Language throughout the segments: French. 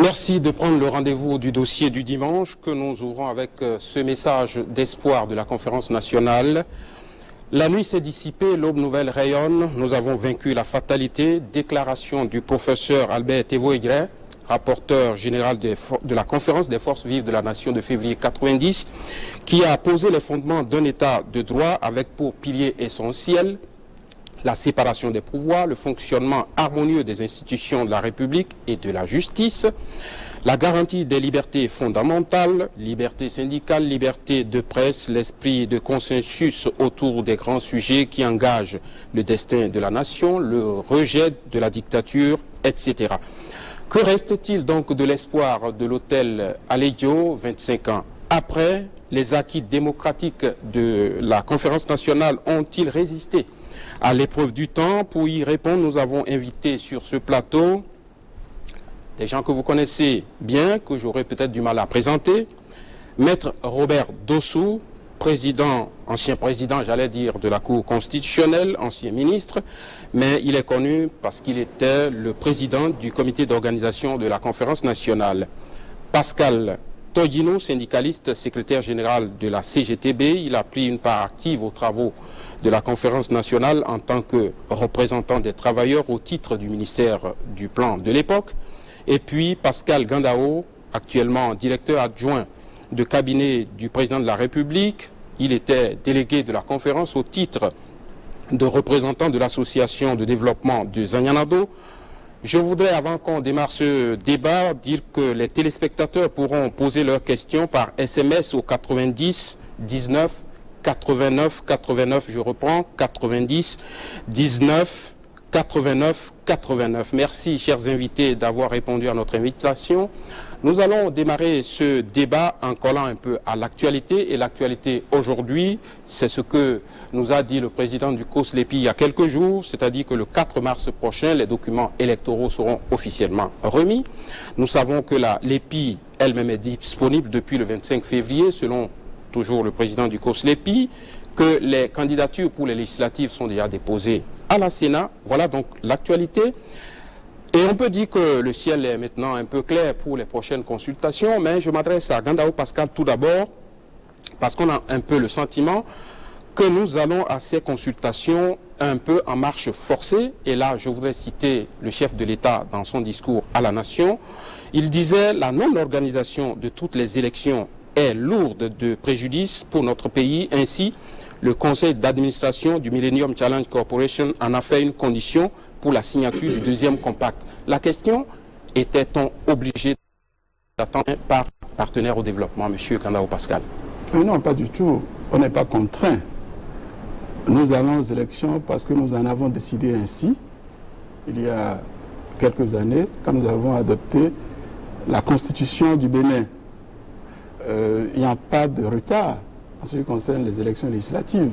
Merci de prendre le rendez-vous du dossier du dimanche que nous ouvrons avec ce message d'espoir de la conférence nationale. La nuit s'est dissipée, l'aube nouvelle rayonne, nous avons vaincu la fatalité. Déclaration du professeur Albert Thévo-Aigret, rapporteur général de la conférence des forces vives de la nation de février 90, qui a posé les fondements d'un état de droit avec pour pilier essentiel la séparation des pouvoirs, le fonctionnement harmonieux des institutions de la République et de la justice, la garantie des libertés fondamentales, liberté syndicale, liberté de presse, l'esprit de consensus autour des grands sujets qui engagent le destin de la nation, le rejet de la dictature, etc. Que reste-t-il donc de l'espoir de l'hôtel Alejo 25 ans après? Les acquis démocratiques de la conférence nationale ont-ils résisté à l'épreuve du temps? Pour y répondre, nous avons invité sur ce plateau des gens que vous connaissez bien, que j'aurais peut-être du mal à présenter. Maître Robert Dossou, ancien président, j'allais dire, de la Cour constitutionnelle, ancien ministre, mais il est connu parce qu'il était le président du comité d'organisation de la conférence nationale. Pascal Todino, syndicaliste, secrétaire général de la CGTB, il a pris une part active aux travaux de la conférence nationale en tant que représentant des travailleurs au titre du ministère du Plan de l'époque. Et puis Pascal Gandao, actuellement directeur adjoint de cabinet du président de la République. Il était délégué de la conférence au titre de représentant de l'association de développement de Zanyanado. Je voudrais, avant qu'on démarre ce débat, dire que les téléspectateurs pourront poser leurs questions par SMS au 90 19 89 89, je reprends, 90 19 89 89. Merci, chers invités, d'avoir répondu à notre invitation. Nous allons démarrer ce débat en collant un peu à l'actualité. Et l'actualité aujourd'hui, c'est ce que nous a dit le président du COSLEPI il y a quelques jours, c'est-à-dire que le 4 mars prochain, les documents électoraux seront officiellement remis. Nous savons que l'EPI elle-même est disponible depuis le 25 février, selon toujours le président du COSLEPI, que les candidatures pour les législatives sont déjà déposées à la Sénat. Voilà donc l'actualité. Et on peut dire que le ciel est maintenant un peu clair pour les prochaines consultations, mais je m'adresse à Gandao Pascal tout d'abord, parce qu'on a un peu le sentiment que nous allons à ces consultations un peu en marche forcée. Et là, je voudrais citer le chef de l'État dans son discours à la nation. Il disait: la non-organisation de toutes les élections est lourde de préjudice pour notre pays. Ainsi, le conseil d'administration du Millennium Challenge Corporation en a fait une condition pour la signature du deuxième compact. La question, était-on obligé d'attendre par partenaire au développement, M. Gandao Pascal? Non, pas du tout. On n'est pas contraint. Nous allons aux élections parce que nous en avons décidé ainsi, il y a quelques années, quand nous avons adopté la constitution du Bénin. Il n'y a pas de retard en ce qui concerne les élections législatives.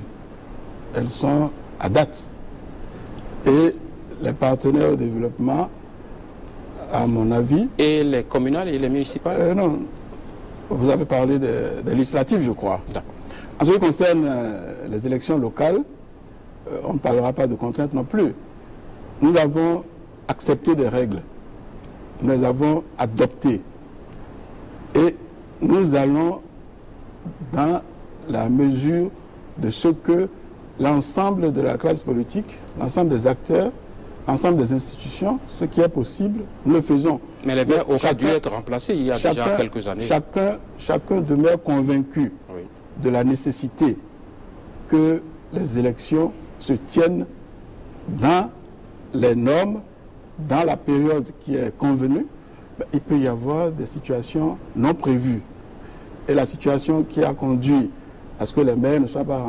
Elles sont à date. Et les partenaires au développement, à mon avis... Et les communales et les municipales? Non, vous avez parlé des législatives, je crois. En ce qui concerne les élections locales, on ne parlera pas de contraintes non plus. Nous avons accepté des règles. Nous les avons adoptées. Et nous allons dans la mesure de ce que l'ensemble de la classe politique, l'ensemble des acteurs, l'ensemble des institutions, ce qui est possible, nous le faisons. Mais les maires auraient dû être remplacés il y a déjà quelques années. Chacun demeure convaincu de la nécessité que les élections se tiennent dans les normes, dans la période qui est convenue. Il peut y avoir des situations non prévues. Et la situation qui a conduit à ce que les maires ne soient pas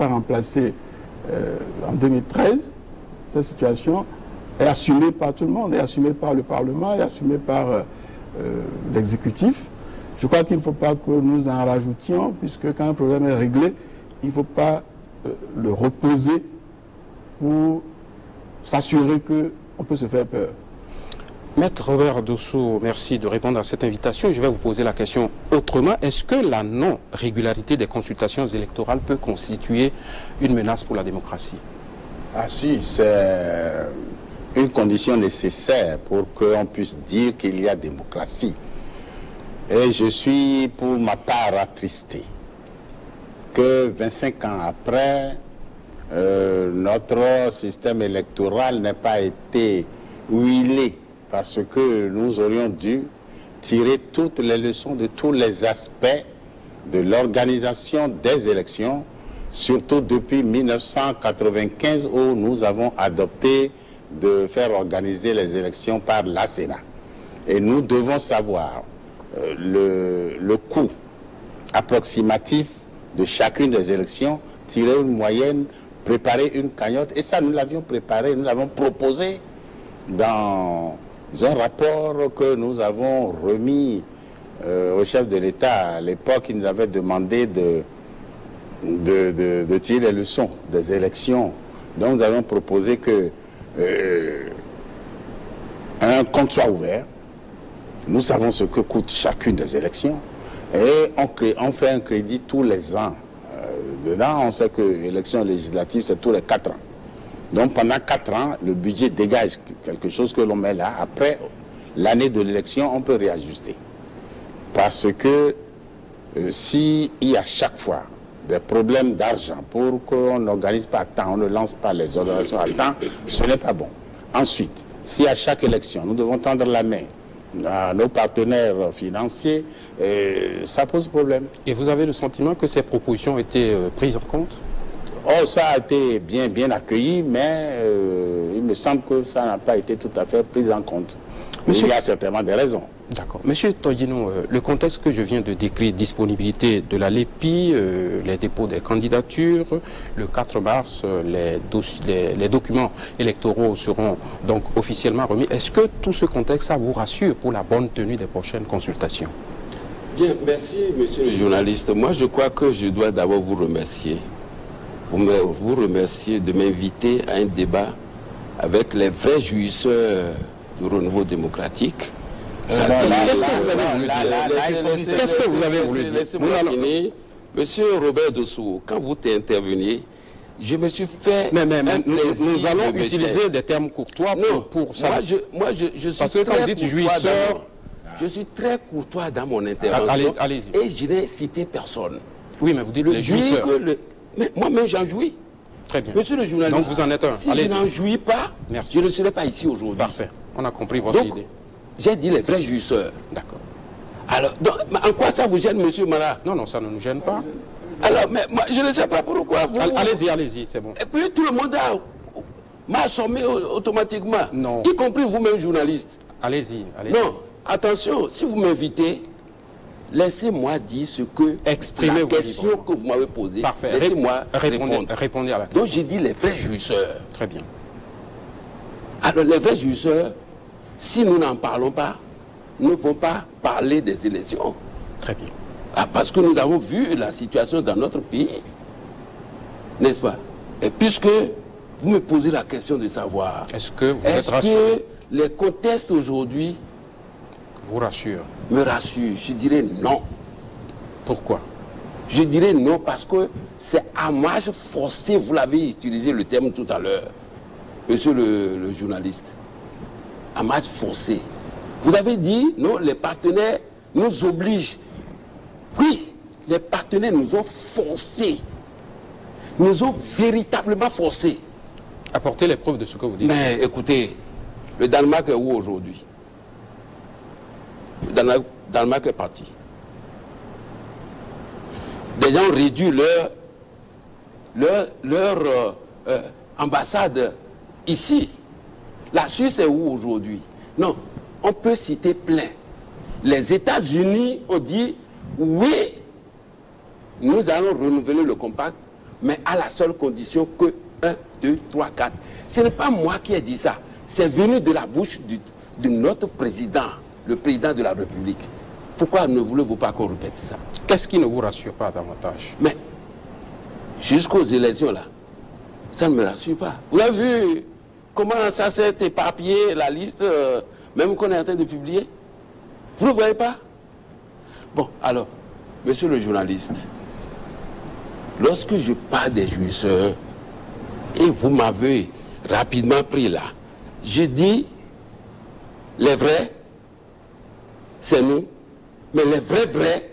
remplacés en 2013, cette situation est assumée par tout le monde, est assumée par le Parlement, est assumée par l'exécutif. Je crois qu'il ne faut pas que nous en rajoutions, puisque quand un problème est réglé, il ne faut pas le reposer pour s'assurer qu'on peut se faire peur. Maître Robert Dossou, merci de répondre à cette invitation. Je vais vous poser la question autrement. Est-ce que la non-régularité des consultations électorales peut constituer une menace pour la démocratie? Ah si, c'est une condition nécessaire pour qu'on puisse dire qu'il y a démocratie. Et je suis pour ma part attristé que 25 ans après, notre système électoral n'ait pas été huilé, parce que nous aurions dû tirer toutes les leçons de tous les aspects de l'organisation des élections, surtout depuis 1995 où nous avons adopté de faire organiser les élections par la Sénat. Et nous devons savoir le coût approximatif de chacune des élections, tirer une moyenne, préparer une cagnotte. Et ça, nous l'avions préparé, nous l'avons proposé dans un rapport que nous avons remis au chef de l'État. À l'époque, il nous avait demandé de tirer les leçons des élections. Donc nous avons proposé que un compte soit ouvert. Nous savons ce que coûte chacune des élections et on fait un crédit tous les ans. Dedans, on sait que l'élection législative, c'est tous les 4 ans. Donc pendant 4 ans, le budget dégage quelque chose que l'on met là. Après l'année de l'élection, on peut réajuster. Parce que s'il y a chaque fois des problèmes d'argent pour qu'on n'organise pas à temps, on ne lance pas les organisations à temps, ce n'est pas bon. Ensuite, si à chaque élection, nous devons tendre la main à nos partenaires financiers, ça pose problème. Et vous avez le sentiment que ces propositions ont été prises en compte? Oh, ça a été bien accueilli, mais il me semble que ça n'a pas été tout à fait pris en compte. Monsieur... Il y a certainement des raisons. D'accord. Monsieur Todino, le contexte que je viens de décrire, disponibilité de la LEPI, les dépôts des candidatures, le 4 mars, les documents électoraux seront donc officiellement remis. Est-ce que tout ce contexte, ça vous rassure pour la bonne tenue des prochaines consultations? Bien, merci monsieur le journaliste. Moi, je crois que je dois d'abord vous remercier. Vous remercier de m'inviter à un débat avec les vrais jouisseurs du renouveau démocratique. Qu'est-ce que vous avez voulu dire? Laissez-moi finir. Monsieur Robert Dossou, quand vous interveniez, je me suis fait... nous allons utiliser des termes courtois pour ça. Moi, je suis parce que quand vous dites jouisseur... Je suis très courtois dans mon intervention. Allez-y. Et je n'ai cité personne. Oui, mais vous dites les jouisseurs. Mais moi-même, j'en jouis. Très bien. Monsieur le journaliste, donc vous en êtes un. Si je n'en jouis pas, je ne serais pas ici aujourd'hui. Parfait. On a compris votre idée. J'ai dit les vrais jouisseurs. D'accord. Alors, en quoi ça vous gêne, monsieur Mara? Non, ça ne nous gêne pas. Alors, mais moi, je ne sais pas pourquoi vous... Allez-y, c'est bon. Et puis, tout le monde m'a assommé automatiquement. Non. Y compris vous-même, journaliste. Allez-y. Non, attention, si vous m'invitez, laissez-moi dire ce que... Exprimez la question que vous m'avez posée. Parfait. Laissez-moi répondre. Répondez à la question. Donc, j'ai dit les vrais jouisseurs. Très bien. Alors, les vrais jouisseurs, si nous n'en parlons pas, nous ne pouvons pas parler des élections. Très bien. Parce que nous avons vu la situation dans notre pays, n'est-ce pas? Et puisque vous me posez la question de savoir, est-ce que vous êtes rassuré? Est-ce que les contextes aujourd'hui vous rassurent? Me rassurent. Je dirais non. Pourquoi? Je dirais non parce que c'est à marche forcée, vous l'avez utilisé le terme tout à l'heure, monsieur le journaliste. À marche forcée. Vous avez dit, non, les partenaires nous obligent. Oui, les partenaires nous ont forcés. Nous ont véritablement forcés. Apportez les preuves de ce que vous dites. Mais écoutez, le Danemark est où aujourd'hui? Le Danemark est parti. Des gens ont réduit leur ambassade ici. La Suisse est où aujourd'hui? Non, on peut citer plein. Les États-Unis ont dit, oui, nous allons renouveler le compact, mais à la seule condition que 1, 2, 3, 4. Ce n'est pas moi qui ai dit ça. C'est venu de la bouche de notre président, le président de la République. Pourquoi ne voulez-vous pas qu'on répète ça? Qu'est-ce qui ne vous rassure pas davantage? Mais, jusqu'aux élections là, ça ne me rassure pas. Vous avez vu comment ça s'est éparpillé, la liste, même qu'on est en train de publier? Vous ne voyez pas? Bon, alors, monsieur le journaliste, lorsque je parle des jouisseurs, et vous m'avez rapidement pris là, Je dis, les vrais, c'est nous, mais les vrais,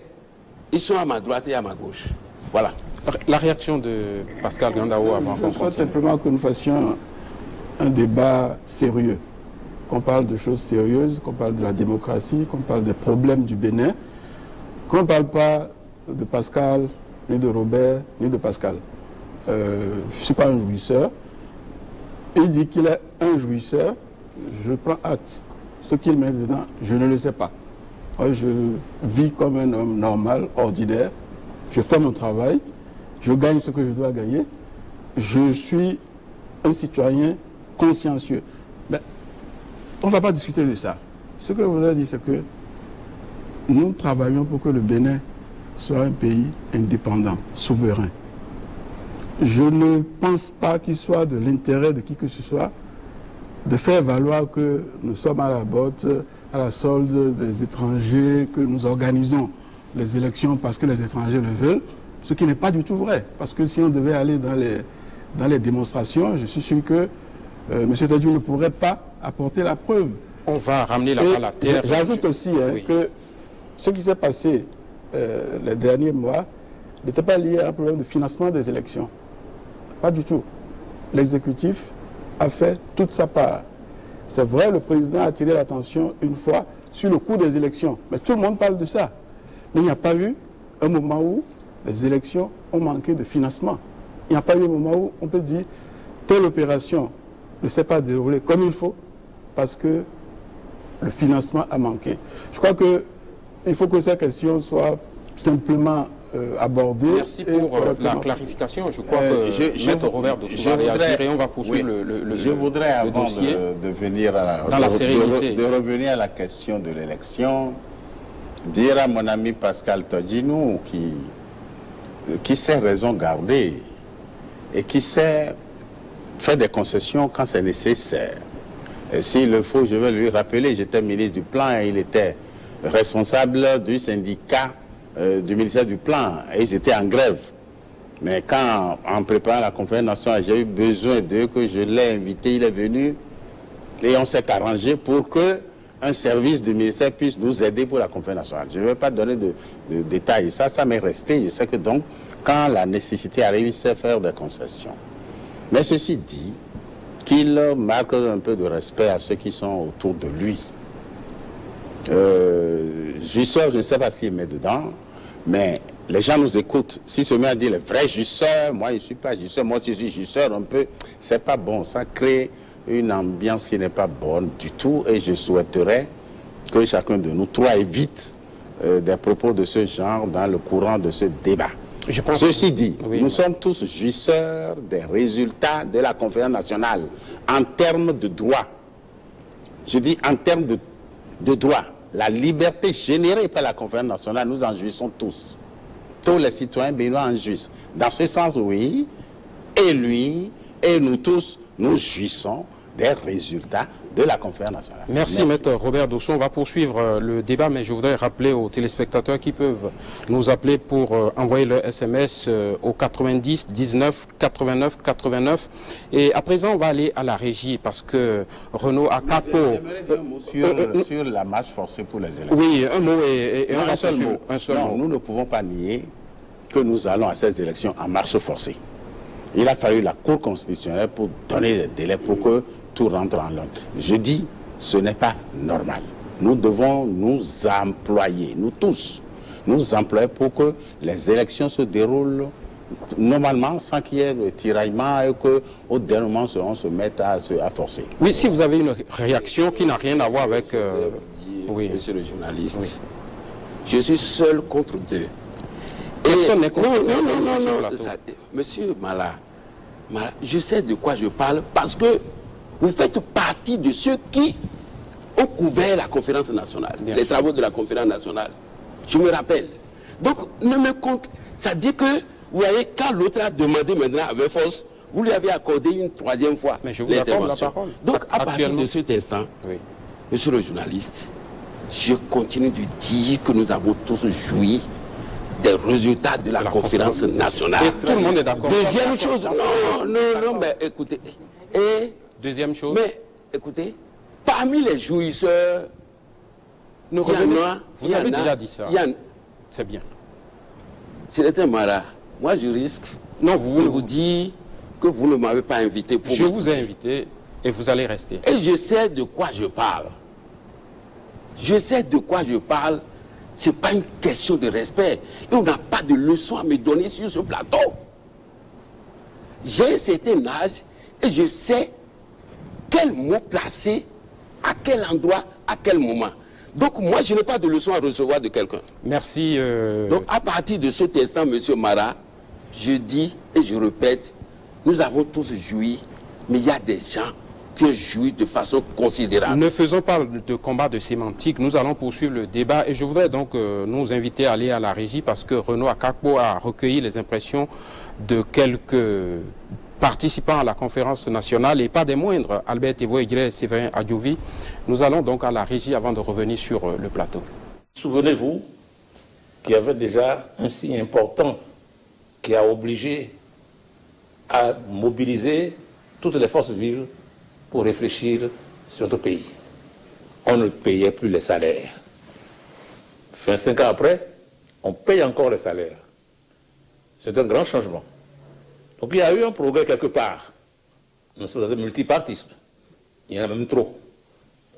ils sont à ma droite et à ma gauche. Voilà. La réaction de Pascal Gandao avant qu'on Je souhaite simplement que nous fassions un débat sérieux, qu'on parle de choses sérieuses, qu'on parle de la démocratie, qu'on parle des problèmes du Bénin, qu'on ne parle pas de Pascal, ni de Robert, ni de Pascal. Je ne suis pas un jouisseur. Il dit qu'il est un jouisseur, je prends acte. Ce qu'il met dedans, je ne le sais pas. Moi, je vis comme un homme normal, ordinaire. Je fais mon travail, je gagne ce que je dois gagner. Je suis un citoyen consciencieux. Mais on ne va pas discuter de ça. Ce que je voudrais dire, c'est que nous travaillons pour que le Bénin soit un pays indépendant, souverain. Je ne pense pas qu'il soit de l'intérêt de qui que ce soit de faire valoir que nous sommes à la botte, à la solde des étrangers, que nous organisons les élections parce que les étrangers le veulent, ce qui n'est pas du tout vrai. Parce que si on devait aller dans les démonstrations, je suis sûr que M. Tadjou ne pourrait pas apporter la preuve. On va ramener la balle à terre. J'ajoute aussi que ce qui s'est passé les derniers mois n'était pas lié à un problème de financement des élections. Pas du tout. L'exécutif a fait toute sa part. C'est vrai, le président a attiré l'attention une fois sur le coût des élections. Mais tout le monde parle de ça. Mais il n'y a pas eu un moment où les élections ont manqué de financement. Il n'y a pas eu un moment où on peut dire telle opération ne s'est pas déroulée comme il faut parce que le financement a manqué. Je crois qu'il faut que cette question soit simplement abordée. Merci pour la clarification. Je crois que Maître Robert va réagir et on va poursuivre le Je voudrais, avant dossier de revenir à la question de l'élection, dire à mon ami Pascal Todjinou qui sait raison garder et qui sait faire des concessions quand c'est nécessaire. Et s'il le faut, je vais lui rappeler, j'étais ministre du Plan et il était responsable du syndicat du ministère du Plan et ils étaient en grève. Mais quand, en préparant la conférence nationale, j'ai eu besoin d'eux, que je l'ai invité, il est venu et on s'est arrangé pour que un service du ministère puisse nous aider pour la conférence nationale. Je ne vais pas donner de détails. Ça m'est resté. Je sais que donc, quand la nécessité arrive, il sait faire des concessions. Mais ceci dit, qu'il marque un peu de respect à ceux qui sont autour de lui. Jouisseur, je ne sais pas ce qu'il met dedans, mais les gens nous écoutent. Si ce mec dit les vrais jouisseurs, moi je ne suis pas jouisseur, moi je suis jouisseur un peu, c'est pas bon. Ça crée une ambiance qui n'est pas bonne du tout et je souhaiterais que chacun de nous trois évite des propos de ce genre dans le courant de ce débat. Ceci dit, nous sommes tous jouisseurs des résultats de la conférence nationale en termes de droit. Je dis en termes de droit. La liberté générée par la conférence nationale, nous en jouissons tous. Tous les citoyens béninois en jouissent. Dans ce sens, oui, et lui, et nous tous, nous jouissons des résultats de la conférence nationale. Merci. Maître Robert Dosson. On va poursuivre le débat, mais je voudrais rappeler aux téléspectateurs qui peuvent nous appeler pour envoyer leur SMS au 90 19 89 89. Et à présent, on va aller à la régie parce que Renaud a capo. Sur la marche forcée pour les élections. Oui, un mot et un seul mot. Non, nous ne pouvons pas nier que nous allons à ces élections en marche forcée. Il a fallu la Cour constitutionnelle pour donner des délais pour que tout rentre en l'ordre. Je dis, ce n'est pas normal. Nous devons nous employer, nous tous, nous employer pour que les élections se déroulent normalement sans qu'il y ait de tiraillement et qu'au dernier moment, on se mette à forcer. Oui, si vous avez une réaction qui n'a rien à voir avec... oui. Monsieur le journaliste, oui. Je suis seul contre deux. Personne n'est contre non. Monsieur Mala, je sais de quoi je parle parce que vous faites partie de ceux qui ont couvert la conférence nationale, les travaux de la conférence nationale. Je me rappelle. Donc, ne me compte. Ça dit que, vous voyez, quand l'autre a demandé maintenant avec force, vous lui avez accordé une troisième fois l'intervention. Donc, à partir de cet instant, monsieur le journaliste, je continue de dire que nous avons tous joui des résultats de la conférence nationale. Et tout le monde est d'accord. Deuxième chose, non, mais écoutez. Deuxième chose. Mais écoutez, parmi les jouisseurs, Vous avez déjà dit ça. C'est bien. Sénateur Mara, moi je risque de vous dire que vous ne m'avez pas invité pour... Je vous ai invité et vous allez rester. Et je sais de quoi je parle. Je sais de quoi je parle. Ce n'est pas une question de respect. Et on n'a pas de leçon à me donner sur ce plateau. J'ai un certain âge et je sais quel mot placer, à quel endroit, à quel moment. Donc moi, je n'ai pas de leçon à recevoir de quelqu'un. Merci. Donc à partir de cet instant, M. Mara, je dis et je répète, nous avons tous joui, mais il y a des gens qui ont joui de façon considérable. Ne faisons pas de combat de sémantique, nous allons poursuivre le débat et je voudrais donc nous inviter à aller à la régie parce que Renaud Akakpo a recueilli les impressions de quelques participants à la conférence nationale et pas des moindres, Albert Tevoe-Guillet et Séverin Adjouvi. Nous allons donc à la régie avant de revenir sur le plateau. Souvenez-vous qu'il y avait déjà un signe important qui a obligé à mobiliser toutes les forces vives pour réfléchir sur notre pays. On ne payait plus les salaires. 25 ans après, on paye encore les salaires. C'est un grand changement. Donc il y a eu un progrès quelque part. Nous sommes dans un multipartisme. Il y en a même trop.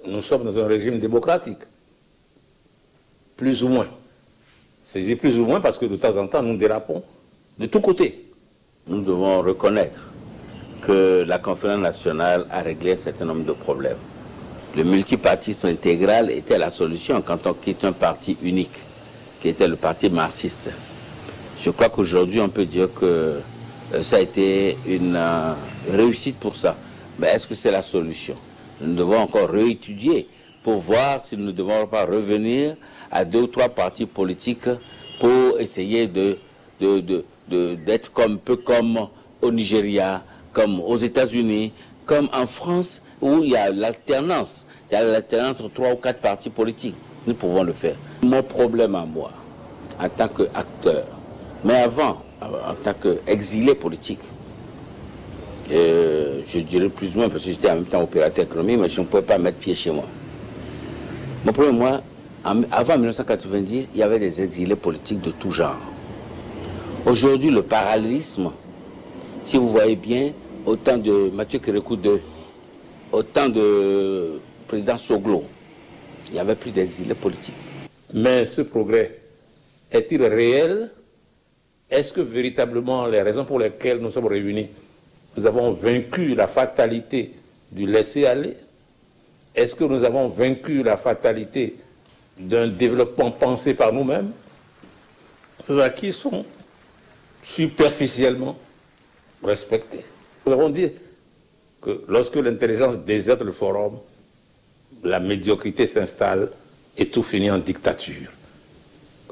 Nous sommes dans un régime démocratique. Plus ou moins. C'est plus ou moins parce que de temps en temps, nous dérapons de tous côtés. Nous devons reconnaître que la conférence nationale a réglé un certain nombre de problèmes. Le multipartisme intégral était la solution quand on quitte un parti unique, qui était le parti marxiste. Je crois qu'aujourd'hui, on peut dire que ça a été une réussite pour ça. Mais est-ce que c'est la solution? Nous devons encore réétudier pour voir si nous ne devons pas revenir à 2 ou 3 partis politiques pour essayer d'être un peu comme au Nigeria, comme aux États-Unis, comme en France, où il y a l'alternance. Il y a l'alternance entre 3 ou 4 partis politiques. Nous pouvons le faire. Mon problème à moi, en tant qu'acteur, mais avant, en tant qu'exilé politique, je dirais plus ou moins, parce que j'étais en même temps opérateur économique, mais je ne pouvais pas mettre pied chez moi. Mon problème, moi, avant 1990, il y avait des exilés politiques de tout genre. Aujourd'hui, le parallélisme, si vous voyez bien, au temps de Mathieu Kérékou II, au temps de président Soglo, il n'y avait plus d'exilés politiques. Mais ce progrès est-il réel? Est-ce que véritablement les raisons pour lesquelles nous sommes réunis, nous avons vaincu la fatalité du laisser-aller? Est-ce que nous avons vaincu la fatalité d'un développement pensé par nous-mêmes? Ces acquis sont superficiellement respectés. Nous avons dit que lorsque l'intelligence déserte le forum, la médiocrité s'installe et tout finit en dictature.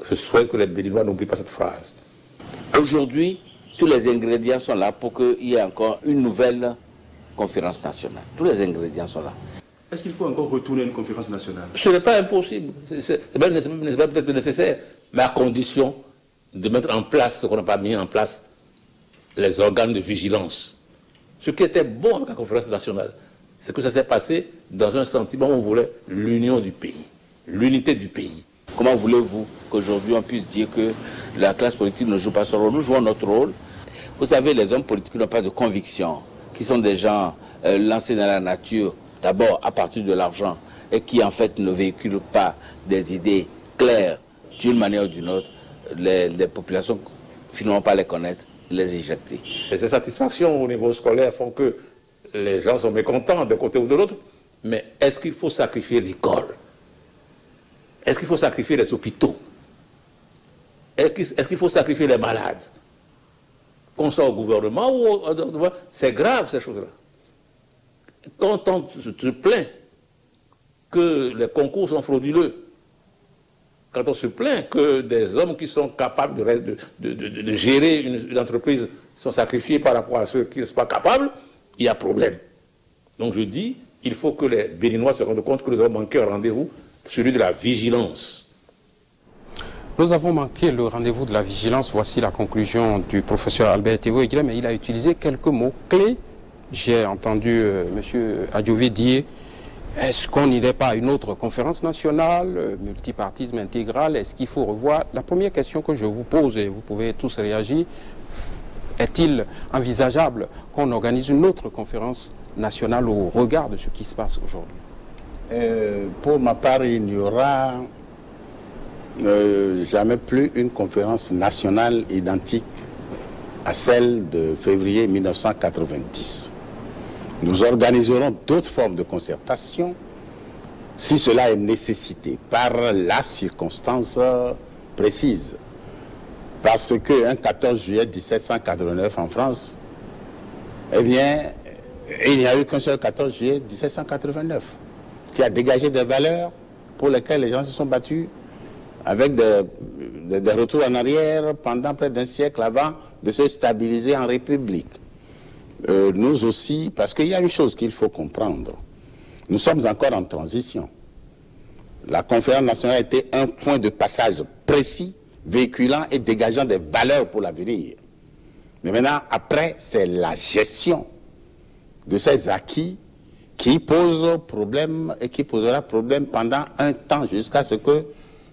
Je souhaite que les Béninois n'oublient pas cette phrase. Aujourd'hui, tous les ingrédients sont là pour qu'il y ait encore une nouvelle conférence nationale. Tous les ingrédients sont là. Est-ce qu'il faut encore retourner à une conférence nationale? Ce n'est pas impossible. C'est pas peut-être nécessaire, mais à condition de mettre en place ce qu'on n'a pas mis en place, les organes de vigilance. Ce qui était bon avec la conférence nationale, c'est que ça s'est passé dans un sentiment où on voulait l'union du pays, l'unité du pays. Comment voulez-vous qu'aujourd'hui on puisse dire que la classe politique ne joue pas son rôle? Nous jouons notre rôle. Vous savez, les hommes politiques qui n'ont pas de conviction, qui sont des gens lancés dans la nature, d'abord à partir de l'argent, et qui en fait ne véhiculent pas des idées claires d'une manière ou d'une autre, les populations finalement pas les connaître, les éjecter. Et ces satisfactions au niveau scolaire font que les gens sont mécontents d'un côté ou de l'autre, mais est-ce qu'il faut sacrifier l'école? Est-ce qu'il faut sacrifier les hôpitaux? Est-ce qu'il faut sacrifier les malades? Qu'on soit au gouvernement ou c'est grave ces choses-là. Quand on se plaint que les concours sont frauduleux, quand on se plaint que des hommes qui sont capables de gérer une entreprise sont sacrifiés par rapport à ceux qui ne sont pas capables, il y a problème. Donc je dis, il faut que les Béninois se rendent compte que nous avons manqué un rendez-vous, celui de la vigilance. Nous avons manqué le rendez-vous de la vigilance. Voici la conclusion du professeur Albert Tevoe-Guillet, mais il a utilisé quelques mots clés J'ai entendu M. Adjovi dire, est-ce qu'on n'irait pas à une autre conférence nationale, multipartisme intégral, est-ce qu'il faut revoir? La première question que je vous pose, et vous pouvez tous réagir, est-il envisageable qu'on organise une autre conférence nationale au regard de ce qui se passe aujourd'hui? Pour ma part, il n'y aura jamais plus une conférence nationale identique à celle de février 1990. Nous organiserons d'autres formes de concertation si cela est nécessité par la circonstance précise. Parce qu'un 14 juillet 1789 en France, eh bien, il n'y a eu qu'un seul 14 juillet 1789 qui a dégagé des valeurs pour lesquelles les gens se sont battus avec des retours en arrière pendant près d'un siècle avant de se stabiliser en République. Nous aussi, parce qu'il y a une chose qu'il faut comprendre, nous sommes encore en transition. La conférence nationale a été un point de passage précis, véhiculant et dégageant des valeurs pour l'avenir. Mais maintenant, après, c'est la gestion de ces acquis qui pose problème et qui posera problème pendant un temps jusqu'à ce que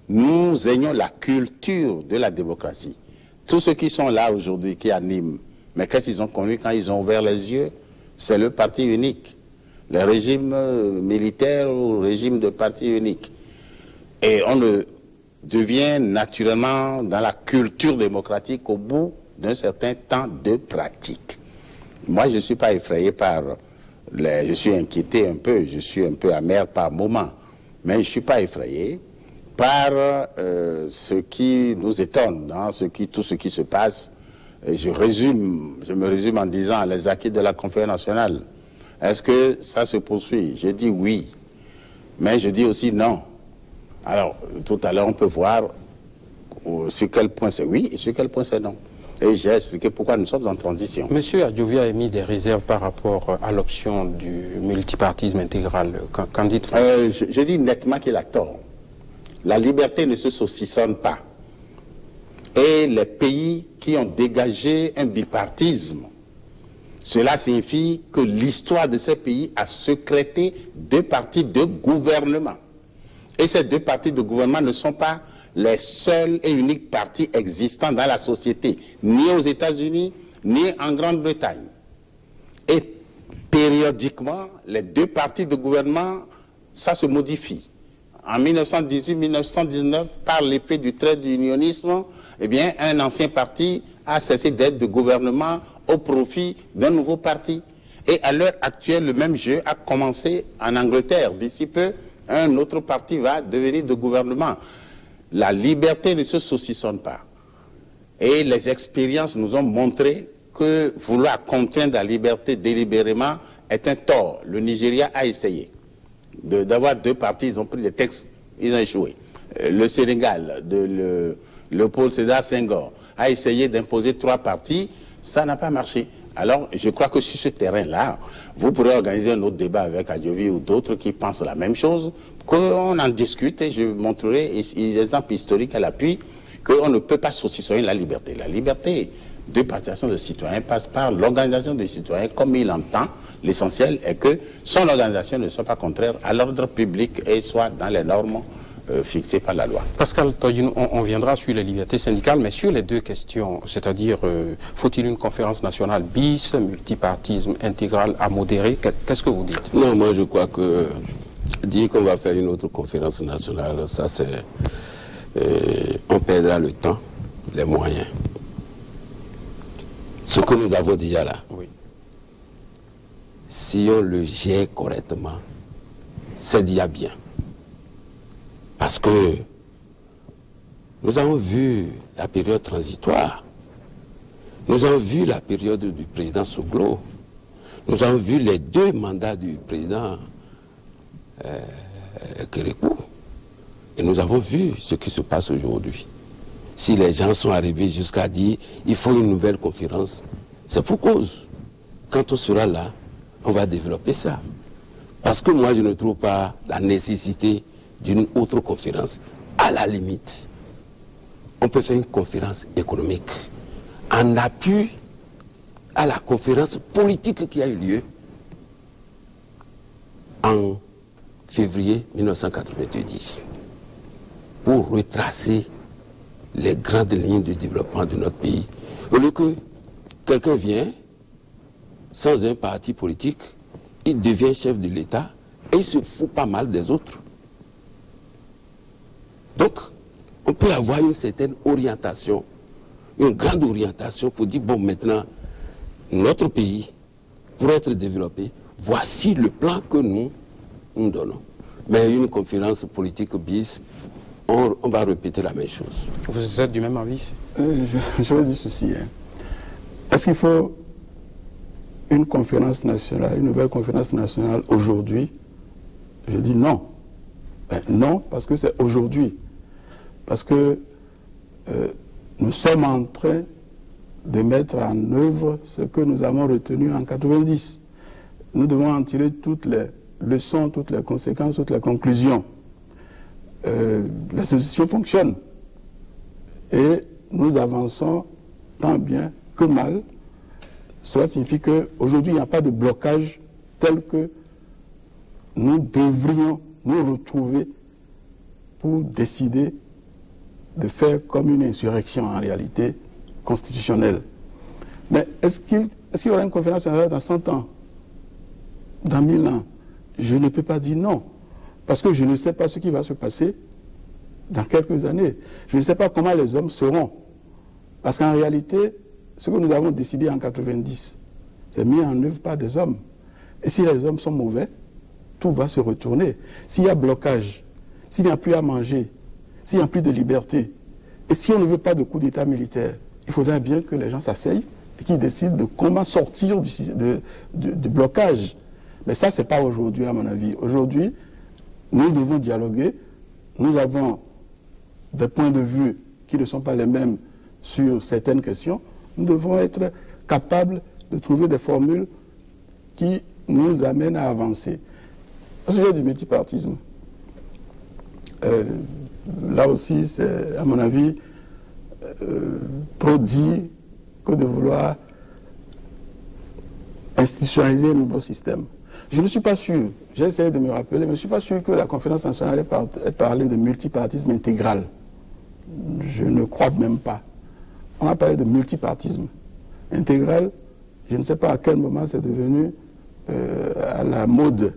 nous ayons la culture de la démocratie. Tous ceux qui sont là aujourd'hui, qui animent, mais qu'est-ce qu'ils ont connu quand ils ont ouvert les yeux? C'est le parti unique, le régime militaire ou le régime de parti unique. Et on le devient naturellement dans la culture démocratique au bout d'un certain temps de pratique. Moi, je ne suis pas effrayé par... je suis inquiété un peu, je suis un peu amer par moment, mais je ne suis pas effrayé par ce qui nous étonne, dans tout ce qui se passe. Et je me résume en disant les acquis de la conférence nationale. Est-ce que ça se poursuit? Je dis oui, mais je dis aussi non. Alors, tout à l'heure, on peut voir sur quel point c'est oui et sur quel point c'est non. Et j'ai expliqué pourquoi nous sommes en transition. Monsieur Adjovi a émis des réserves par rapport à l'option du multipartisme intégral. Qu'en dites-vous? Je dis nettement qu'il a tort. La liberté ne se saucissonne pas. Et les pays qui ont dégagé un bipartisme, cela signifie que l'histoire de ces pays a sécrété deux partis de gouvernement. Et ces deux partis de gouvernement ne sont pas les seuls et uniques partis existants dans la société, ni aux États-Unis, ni en Grande-Bretagne. Et périodiquement, les deux partis de gouvernement, ça se modifie. En 1918-1919, par l'effet du trait d'unionisme, eh bien, un ancien parti a cessé d'être de gouvernement au profit d'un nouveau parti. Et à l'heure actuelle, le même jeu a commencé en Angleterre. D'ici peu, un autre parti va devenir de gouvernement. La liberté ne se saucissonne pas. Et les expériences nous ont montré que vouloir contraindre la liberté délibérément est un tort. Le Nigeria a essayé d'avoir deux partis, ils ont pris des textes, ils ont échoué. Le Sénégal, le Léopold Sédar Senghor, a essayé d'imposer trois partis, ça n'a pas marché. Alors, je crois que sur ce terrain-là, vous pourrez organiser un autre débat avec Adjovi ou d'autres qui pensent la même chose, qu'on en discute et je montrerai des exemples historiques à l'appui qu'on ne peut pas saucissonner la liberté. La liberté de participation des citoyens passe par l'organisation des citoyens comme il entend. L'essentiel est que son organisation ne soit pas contraire à l'ordre public et soit dans les normes fixées par la loi. Pascal Todjine, on viendra sur les libertés syndicales, mais sur les deux questions, c'est-à-dire faut-il une conférence nationale bis, multipartisme intégral à modérer, qu'est-ce que vous dites? Non, moi je crois que dire qu'on va faire une autre conférence nationale, ça c'est... on perdra le temps, les moyens. Ce que nous avons déjà là, oui. Si on le gère correctement, c'est déjà bien. Parce que nous avons vu la période transitoire, nous avons vu la période du président Soglo, nous avons vu les deux mandats du président Kérékou, et nous avons vu ce qui se passe aujourd'hui. Si les gens sont arrivés jusqu'à dire il faut une nouvelle conférence, c'est pour cause. Quand on sera là, on va développer ça. Parce que moi, je ne trouve pas la nécessité d'une autre conférence. À la limite, on peut faire une conférence économique en appui à la conférence politique qui a eu lieu en février 1990 pour retracer les grandes lignes de développement de notre pays. Au lieu que quelqu'un vient sans un parti politique, il devient chef de l'État et il se fout pas mal des autres. Donc, on peut avoir une certaine orientation, une grande orientation pour dire, bon, maintenant, notre pays, pour être développé, voici le plan que nous donnons. Mais une conférence politique bis, on va répéter la même chose. Vous êtes du même avis? Je veux dire ceci. Est-ce qu'il faut une conférence nationale, une nouvelle conférence nationale aujourd'hui? Je dis non. Non, parce que c'est aujourd'hui. Parce que nous sommes en train de mettre en œuvre ce que nous avons retenu en 90. Nous devons en tirer toutes les leçons, toutes les conséquences, toutes les conclusions. Les institutions fonctionnent et nous avançons tant bien que mal. Cela signifie qu'aujourd'hui, il n'y a pas de blocage tel que nous devrions nous retrouver pour décider de faire comme une insurrection en réalité constitutionnelle. Mais est-ce qu'il y aura une conférence nationale dans 100 ans, dans 1000 ans? Je ne peux pas dire non, parce que je ne sais pas ce qui va se passer dans quelques années. Je ne sais pas comment les hommes seront. Parce qu'en réalité, ce que nous avons décidé en 90, c'est mis en œuvre par des hommes. Et si les hommes sont mauvais, tout va se retourner. S'il y a blocage, s'il n'y a plus à manger, s'il n'y a plus de liberté, et si on ne veut pas de coup d'État militaire, il faudrait bien que les gens s'asseyent et qu'ils décident de comment sortir du blocage. Mais ça, ce n'est pas aujourd'hui, à mon avis. Aujourd'hui, nous devons dialoguer. Nous avons des points de vue qui ne sont pas les mêmes sur certaines questions. Nous devons être capables de trouver des formules qui nous amènent à avancer. Au sujet du multipartisme, là aussi, c'est, à mon avis, trop dit que de vouloir institutionnaliser un nouveau système. Je ne suis pas sûr, j'ai essayé de me rappeler, mais je ne suis pas sûr que la conférence nationale ait parlé de multipartisme intégral. Je ne crois même pas. On a parlé de multipartisme intégral. Je ne sais pas à quel moment c'est devenu à la mode.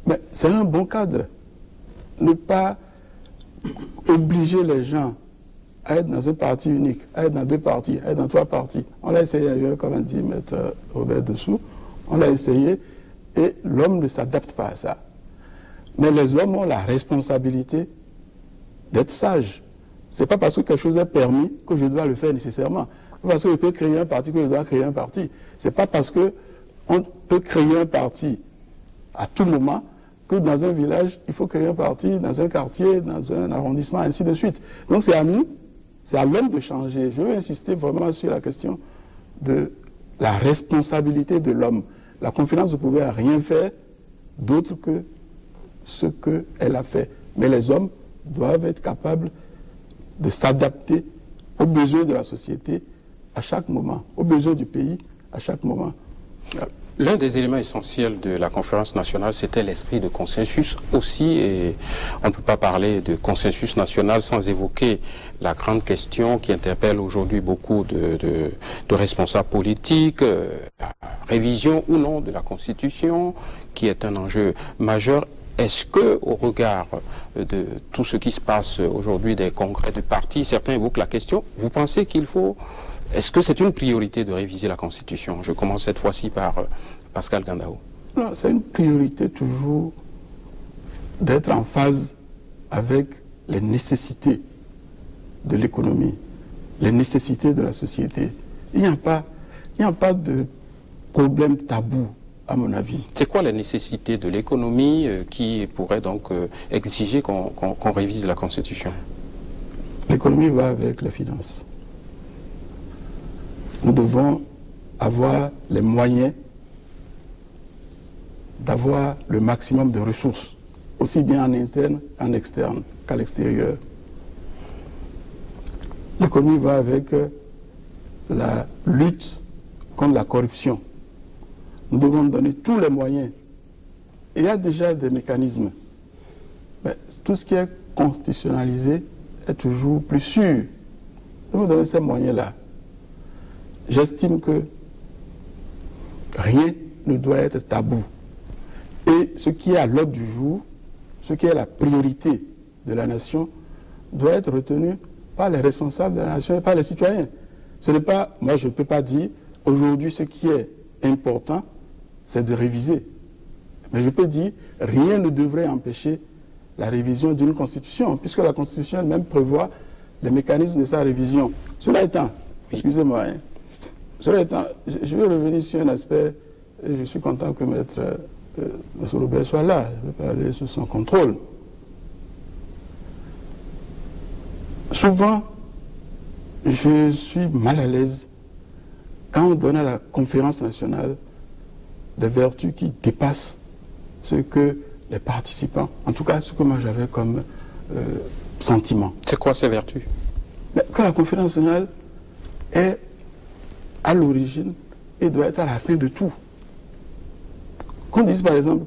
Mais c'est un bon cadre. Ne pas obliger les gens à être dans un parti unique, à être dans 2 partis, à être dans 3 partis. On l'a essayé ailleurs, comme a dit Maître Robert Dessous. On l'a essayé et l'homme ne s'adapte pas à ça. Mais les hommes ont la responsabilité d'être sages. Ce n'est pas parce que quelque chose est permis que je dois le faire nécessairement. Ce n'est pas parce que je peux créer un parti que je dois créer un parti. Ce n'est pas parce qu'on peut créer un parti à tout moment que dans un village, il faut créer un parti, dans un quartier, dans un arrondissement, ainsi de suite. Donc c'est à nous, c'est à l'homme de changer. Je veux insister vraiment sur la question de la responsabilité de l'homme. La conférence ne pouvait rien faire d'autre que ce qu'elle a fait. Mais les hommes doivent être capables de s'adapter aux besoins de la société à chaque moment, aux besoins du pays à chaque moment. L'un des éléments essentiels de la conférence nationale, c'était l'esprit de consensus aussi, et on ne peut pas parler de consensus national sans évoquer la grande question qui interpelle aujourd'hui beaucoup de responsables politiques, la révision ou non de la Constitution, qui est un enjeu majeur. Est-ce que, au regard de tout ce qui se passe aujourd'hui des congrès de partis, certains évoquent la question, vous pensez qu'il faut... Est-ce que c'est une priorité de réviser la Constitution? Je commence cette fois-ci par Pascal Gandao. Non, c'est une priorité toujours d'être en phase avec les nécessités de l'économie, les nécessités de la société. Il n'y a pas de problème tabou, à mon avis. C'est quoi les nécessités de l'économie qui pourraient donc exiger qu'on révise la Constitution? L'économie va avec les finances. Nous devons avoir les moyens d'avoir le maximum de ressources, aussi bien en interne qu'en externe, qu'à l'extérieur. L'économie va avec la lutte contre la corruption. Nous devons donner tous les moyens. Il y a déjà des mécanismes. Mais tout ce qui est constitutionnalisé est toujours plus sûr. Nous devons donner ces moyens-là. J'estime que rien ne doit être tabou. Et ce qui est à l'ordre du jour, ce qui est la priorité de la nation, doit être retenu par les responsables de la nation et par les citoyens. Ce n'est pas, moi je ne peux pas dire, aujourd'hui ce qui est important, c'est de réviser. Mais je peux dire, rien ne devrait empêcher la révision d'une constitution, puisque la constitution elle-même prévoit les mécanismes de sa révision. Cela étant, excusez-moi, hein, cela étant, je vais revenir sur un aspect, et je suis content que Maître M. Robert soit là, je vais parler sous son contrôle. Souvent, je suis mal à l'aise quand on donne à la conférence nationale des vertus qui dépassent ce que les participants, en tout cas ce que moi j'avais comme sentiment. C'est quoi ces vertus? Mais que la conférence nationale est à l'origine et doit être à la fin de tout. Qu'on dise par exemple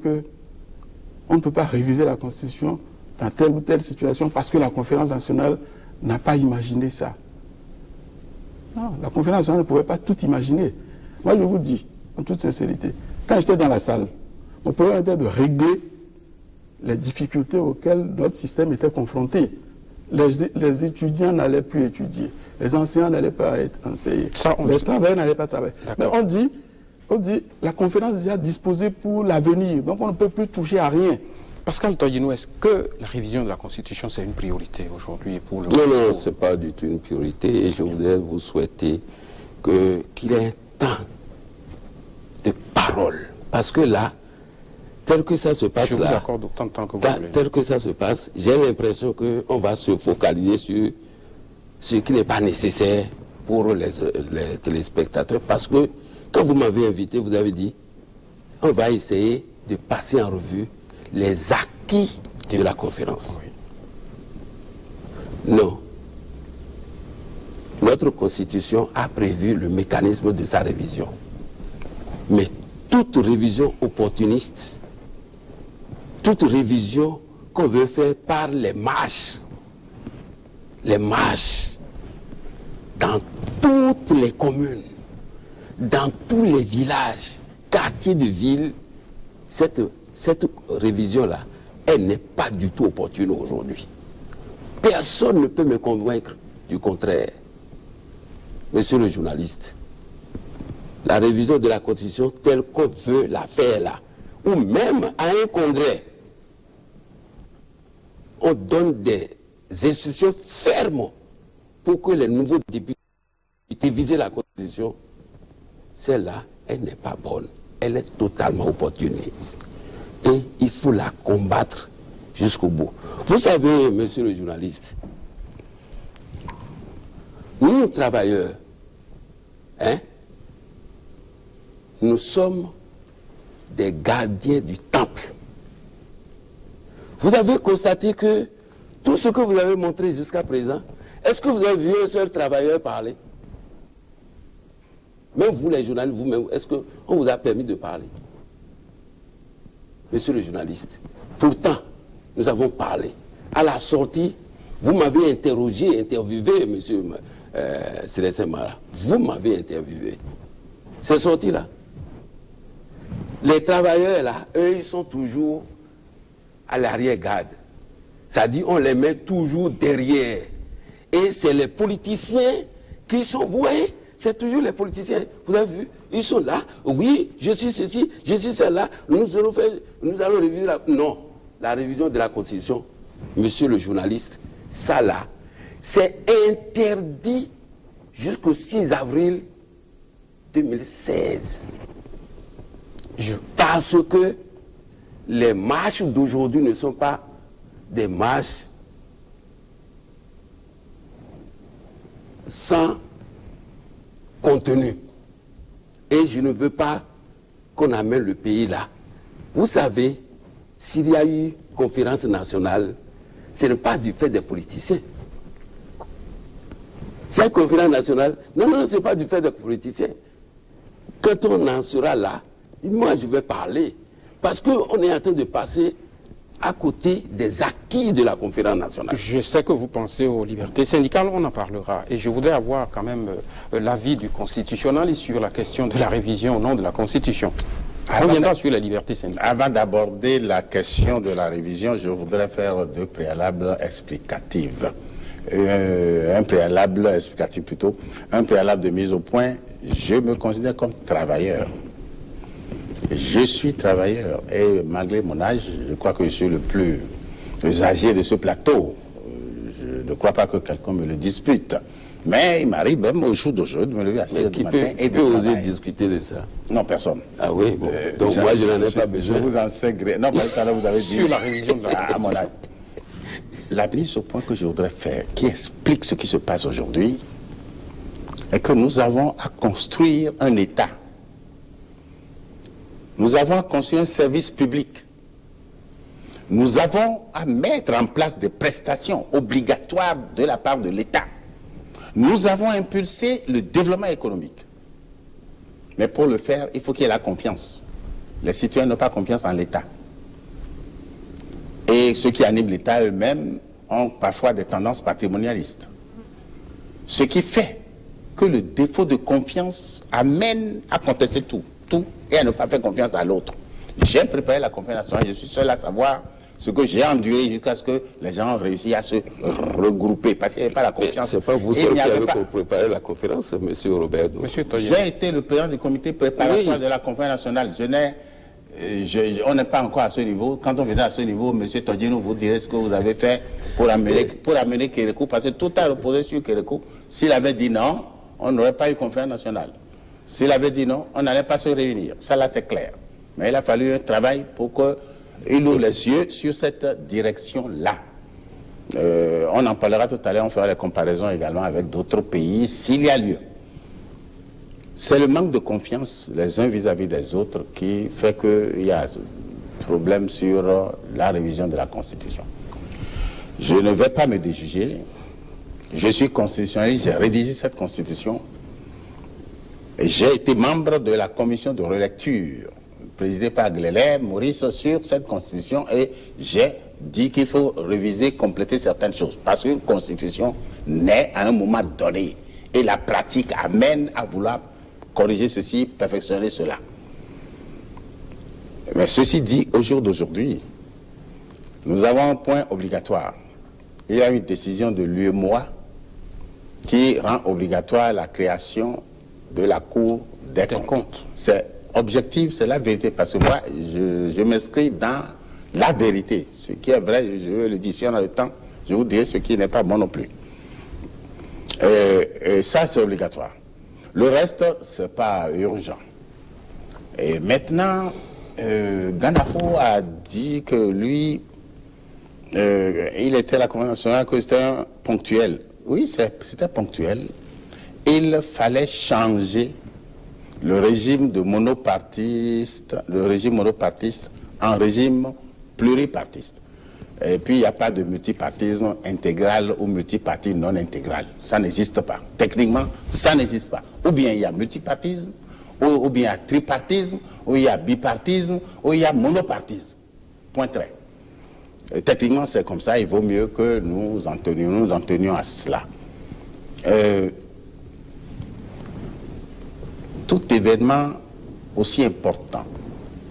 qu'on ne peut pas réviser la Constitution dans telle ou telle situation parce que la conférence nationale n'a pas imaginé ça. Non, la conférence nationale ne pouvait pas tout imaginer. Moi, je vous dis, en toute sincérité, quand j'étais dans la salle, mon problème était de régler les difficultés auxquelles notre système était confronté. Les étudiants n'allaient plus étudier, les enseignants n'allaient pas être enseignés, les travailleurs n'allaient pas travailler. Mais on dit, la conférence est déjà disposée pour l'avenir, donc on ne peut plus toucher à rien. Pascal Toyino, est-ce que la révision de la Constitution, c'est une priorité aujourd'hui pour le... Non, ce n'est pas du tout une priorité et je voudrais vous souhaiter qu'il y ait un temps de parole. Parce que là, tel que ça se passe je là, vous accorde autant de temps que vous voulez. Tel que ça se passe, j'ai l'impression qu'on va se focaliser sur ce qui n'est pas nécessaire pour les téléspectateurs. Parce que quand vous m'avez invité, vous avez dit, on va essayer de passer en revue les acquis de la conférence. Oui. Non. Notre Constitution a prévu le mécanisme de sa révision. Mais toute révision opportuniste, toute révision qu'on veut faire par les marches dans toutes les communes, dans tous les villages, quartiers de ville, cette révision-là, elle n'est pas du tout opportune aujourd'hui. Personne ne peut me convaincre du contraire. Monsieur le journaliste, la révision de la Constitution telle qu'on veut la faire là, ou même à un congrès, on donne des instructions fermes pour que les nouveaux députés révisent la Constitution. Celle-là, elle n'est pas bonne. Elle est totalement opportuniste. Et il faut la combattre jusqu'au bout. Vous savez, monsieur le journaliste, nous, travailleurs, nous sommes des gardiens du temple. Vous avez constaté que tout ce que vous avez montré jusqu'à présent, est-ce que vous avez vu un seul travailleur parler? Même vous, les journalistes, vous-même, est-ce qu'on vous a permis de parler? Monsieur le journaliste, pourtant, nous avons parlé. À la sortie, vous m'avez interviewé, monsieur Célestin Mara. Vous m'avez interviewé. C'est sorti là. Les travailleurs là, eux, ils sont toujours à l'arrière-garde. Ça dit, on les met toujours derrière. Et c'est les politiciens qui sont, vous voyez, c'est toujours les politiciens. Vous avez vu, ils sont là. Oui, je suis ceci, je suis cela. Nous allons réviser la... Non, la révision de la Constitution, monsieur le journaliste, ça là, c'est interdit jusqu'au 6 avril 2016. Parce que les marches d'aujourd'hui ne sont pas des marches sans contenu. Et je ne veux pas qu'on amène le pays là. Vous savez, s'il y a eu conférence nationale, ce n'est pas du fait des politiciens. S'il y a une conférence nationale, non, ce n'est pas du fait des politiciens. quand on en sera là, moi je vais parler. Parce qu'on est en train de passer à côté des acquis de la conférence nationale. Je sais que vous pensez aux libertés syndicales, on en parlera. Et je voudrais avoir quand même l'avis du constitutionnaliste sur la question de la révision ou non de la Constitution. On reviendra sur la liberté syndicale. Avant d'aborder la question de la révision, je voudrais faire deux préalables explicatifs. Un préalable explicatif plutôt, un préalable de mise au point. Je me considère comme travailleur. Je suis travailleur et malgré mon âge, je crois que je suis le plus âgé de ce plateau. Je ne crois pas que quelqu'un me le dispute. Mais il m'arrive même au jour d'aujourd'hui de me lever à 6 heures du matin et de oser travailler. discuter de ça? Non, personne. Ah oui, bon. Donc moi je n'en ai pas besoin. Je vous en sais gré. Non, mais tout à l'heure vous avez dit... Sur la révision de la à mon âge. La mise au point que je voudrais faire, qui explique ce qui se passe aujourd'hui, est que nous avons à construire un État. Nous avons à construire un service public. Nous avons à mettre en place des prestations obligatoires de la part de l'État. Nous avons à impulser le développement économique. Mais pour le faire, il faut qu'il y ait la confiance. Les citoyens n'ont pas confiance en l'État. Et ceux qui animent l'État eux-mêmes ont parfois des tendances patrimonialistes. Ce qui fait que le défaut de confiance amène à contester tout et à ne pas faire confiance à l'autre. J'ai préparé la conférence nationale, je suis seul à savoir ce que j'ai enduré jusqu'à ce que les gens ont réussi à se regrouper, parce qu'il n'y avait pas la confiance. C'est pas vous seul qui avez préparé la conférence, M. Robert. J'ai été le président du comité préparatoire de la conférence nationale. On n'est pas encore à ce niveau. Quand on faisait à ce niveau, M. Todjino vous dirait ce que vous avez fait pour amener Kérékou, parce que tout a reposé sur Kérékou. S'il avait dit non, on n'aurait pas eu conférence nationale. S'il avait dit non, on n'allait pas se réunir. Ça là, c'est clair. Mais il a fallu un travail pour qu'il ouvre les yeux sur cette direction-là. On en parlera tout à l'heure, on fera les comparaisons également avec d'autres pays, s'il y a lieu. C'est le manque de confiance les uns vis-à-vis des autres qui fait qu'il y a problème sur la révision de la Constitution. Je ne vais pas me déjuger. Je suis constitutionnaliste, j'ai rédigé cette Constitution. Et j'ai été membre de la commission de relecture présidée par Glélé, Maurice, sur cette Constitution, et j'ai dit qu'il faut réviser, compléter certaines choses. Parce qu'une Constitution naît à un moment donné. Et la pratique amène à vouloir corriger ceci, perfectionner cela. Mais ceci dit, au jour d'aujourd'hui, nous avons un point obligatoire. Il y a une décision de l'UEMOA qui rend obligatoire la création de la Cour des comptes. C'est objectif, c'est la vérité, parce que moi, je m'inscris dans la vérité. Ce qui est vrai, je le dis, si on a le temps, je vous dirai ce qui n'est pas bon non plus. Et ça, c'est obligatoire. Le reste, c'est pas urgent. Et maintenant, Ganafo a dit que lui, il était à la Convention nationale, que c'était ponctuel. Oui, c'était ponctuel. Il fallait changer le régime monopartiste en régime pluripartiste. Et puis, il n'y a pas de multipartisme intégral ou multipartisme non intégral. Ça n'existe pas. Techniquement, ça n'existe pas. Ou bien il y a multipartisme, ou bien il y a tripartisme, ou il y a bipartisme, ou il y a monopartisme. Point trait. Et techniquement, c'est comme ça. Il vaut mieux que nous en tenions à cela. Tout événement aussi important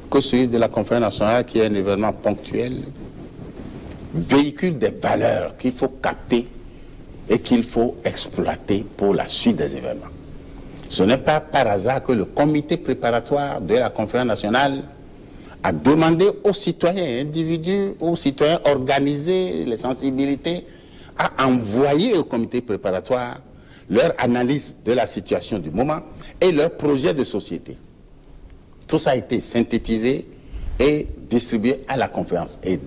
que celui de la conférence nationale, qui est un événement ponctuel, véhicule des valeurs qu'il faut capter et qu'il faut exploiter pour la suite des événements. Ce n'est pas par hasard que le comité préparatoire de la conférence nationale a demandé aux citoyens individus, aux citoyens organisés, les sensibilités, à envoyer au comité préparatoire leur analyse de la situation du moment et leur projet de société. Tout ça a été synthétisé et distribué à la conférence. Et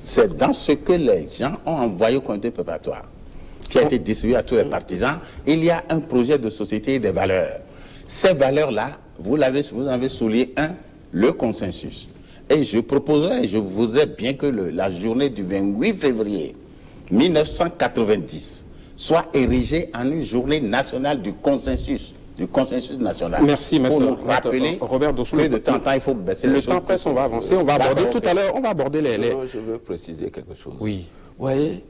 c'est dans ce que les gens ont envoyé au comité préparatoire, qui a été distribué à tous les partisans, il y a un projet de société et des valeurs. Ces valeurs-là, vous en avez souligné le consensus. Et je proposerais, je voudrais bien que la journée du 28 février 1990 soit érigée en une journée nationale du consensus du consensus national. Merci, pour nous maître rappeler Robert Dossou. que de temps en temps, il faut baisser les Le choses. temps presse, on va avancer. On va aborder tout à l'heure, on va aborder les... Non, je veux préciser quelque chose. Oui. Vous voyez,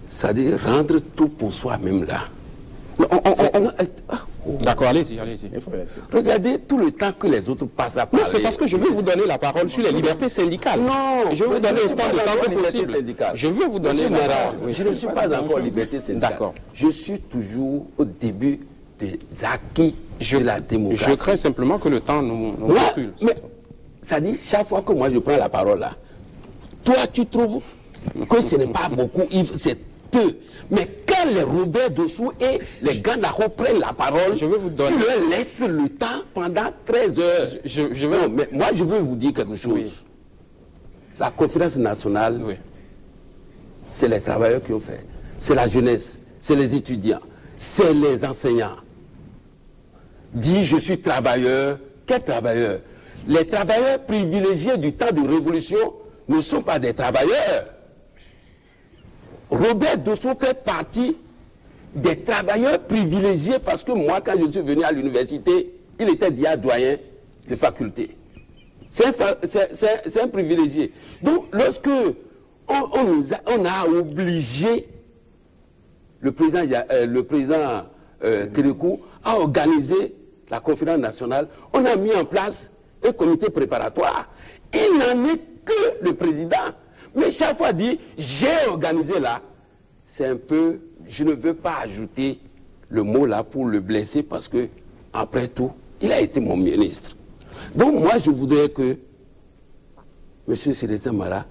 c'est-à-dire rendre tout pour soi-même là. D'accord, allez-y, allez-y. Il faut laisser. Regardez tout le temps que les autres passent à parler. Non, c'est parce que je veux vous donner la parole sur les libertés syndicales. Non, je veux vous donner autant de temps que liberté possible. syndicale. Je veux vous donner Monsieur la Mara, parole. Oui. je ne suis pas encore liberté syndicale. D'accord. Je suis toujours au début des acquis de la démocratie. Je crains simplement que le temps nous Ouais, recule. mais ça dit, chaque fois que moi je prends la parole là, toi tu trouves que ce n'est pas beaucoup, c'est peu. Mais quand les Robert Dossou et les Gandao prennent la parole, Je vais vous donner- tu leur laisses le temps pendant 13 heures. Je vais- Non, mais moi je veux vous dire quelque chose. Oui. La conférence nationale, Oui. c'est les travailleurs qui ont fait. C'est la jeunesse, c'est les étudiants, c'est les enseignants. Dis, je suis travailleur. Quel travailleur? Les travailleurs privilégiés du temps de révolution ne sont pas des travailleurs. Robert Dossou fait partie des travailleurs privilégiés parce que moi, quand je suis venu à l'université, il était déjà doyen de faculté. C'est un privilégié. Donc, lorsque on a obligé le président Kérékou à organiser la conférence nationale, on a mis en place un comité préparatoire. Il n'en est que le président. Mais chaque fois dit, j'ai organisé là, c'est un peu, je ne veux pas ajouter le mot là pour le blesser parce que, après tout, il a été mon ministre. Donc moi, je voudrais que, M. Célestin Mara,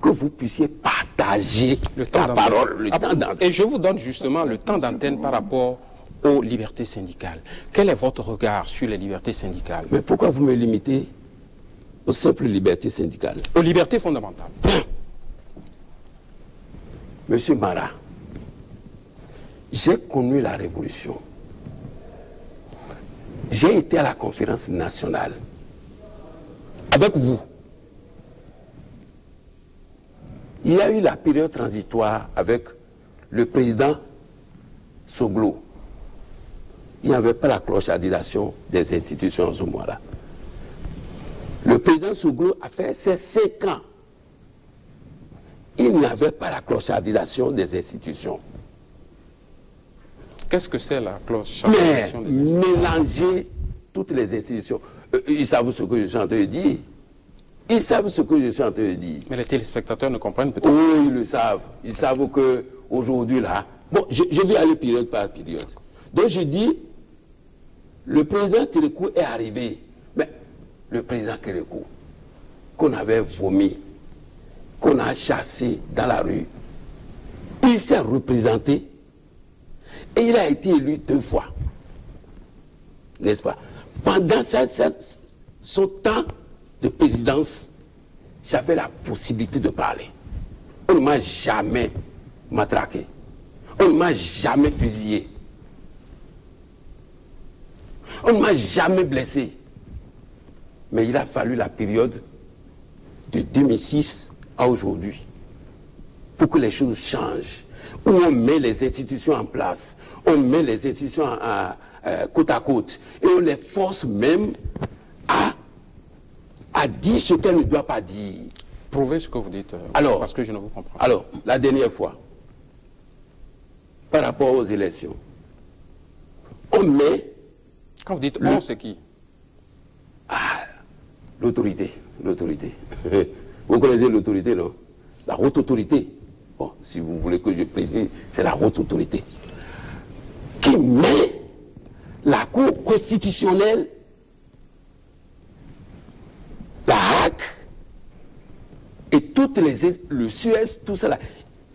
que vous puissiez partager la parole, le temps d'antenne. Et je vous donne justement le temps d'antenne par rapport aux libertés syndicales. Quel est votre regard sur les libertés syndicales? Mais pourquoi vous me limitez aux simples libertés syndicales? Aux libertés fondamentales. Monsieur Mara, j'ai connu la révolution. J'ai été à la conférence nationale avec vous. Il y a eu la période transitoire avec le président Soglo. Il n'y avait pas la clochardisation des institutions à ce moment-là. Le président Soglo a fait ses 5 ans. Il n'y avait pas la clochardisation des institutions. Qu'est-ce que c'est la clochardisation Mais des institutions? mélanger toutes les institutions. Ils savent ce que je suis en train de dire. Ils savent ce que je suis en train de dire. Mais les téléspectateurs ne comprennent peut-être Oui, ils le savent. Ils savent qu'aujourd'hui, là... Bon, je vais aller période par période. Donc, je dis, le président Kérékou est arrivé. Mais le président Kérékou, qu'on avait vomi, qu'on a chassé dans la rue, il s'est représenté et il a été élu 2 fois. N'est-ce pas? Pendant son temps de présidence, j'avais la possibilité de parler. On ne m'a jamais matraqué. On ne m'a jamais fusillé. On ne m'a jamais blessé. Mais il a fallu la période de 2006 à aujourd'hui pour que les choses changent. Où on met les institutions en place, on met les institutions côte à côte et on les force même à dire ce qu'elles ne doivent pas dire. Prouvez ce que vous dites, Alors, parce que je ne vous comprends pas. Alors, la dernière fois, par rapport aux élections, on met Quand vous dites on, c'est qui? l'autorité. Vous connaissez l'autorité, non? La haute autorité. Bon, si vous voulez que je précise, c'est la haute autorité. Qui met la Cour constitutionnelle, la HAC, et toutes le Suez, tout cela,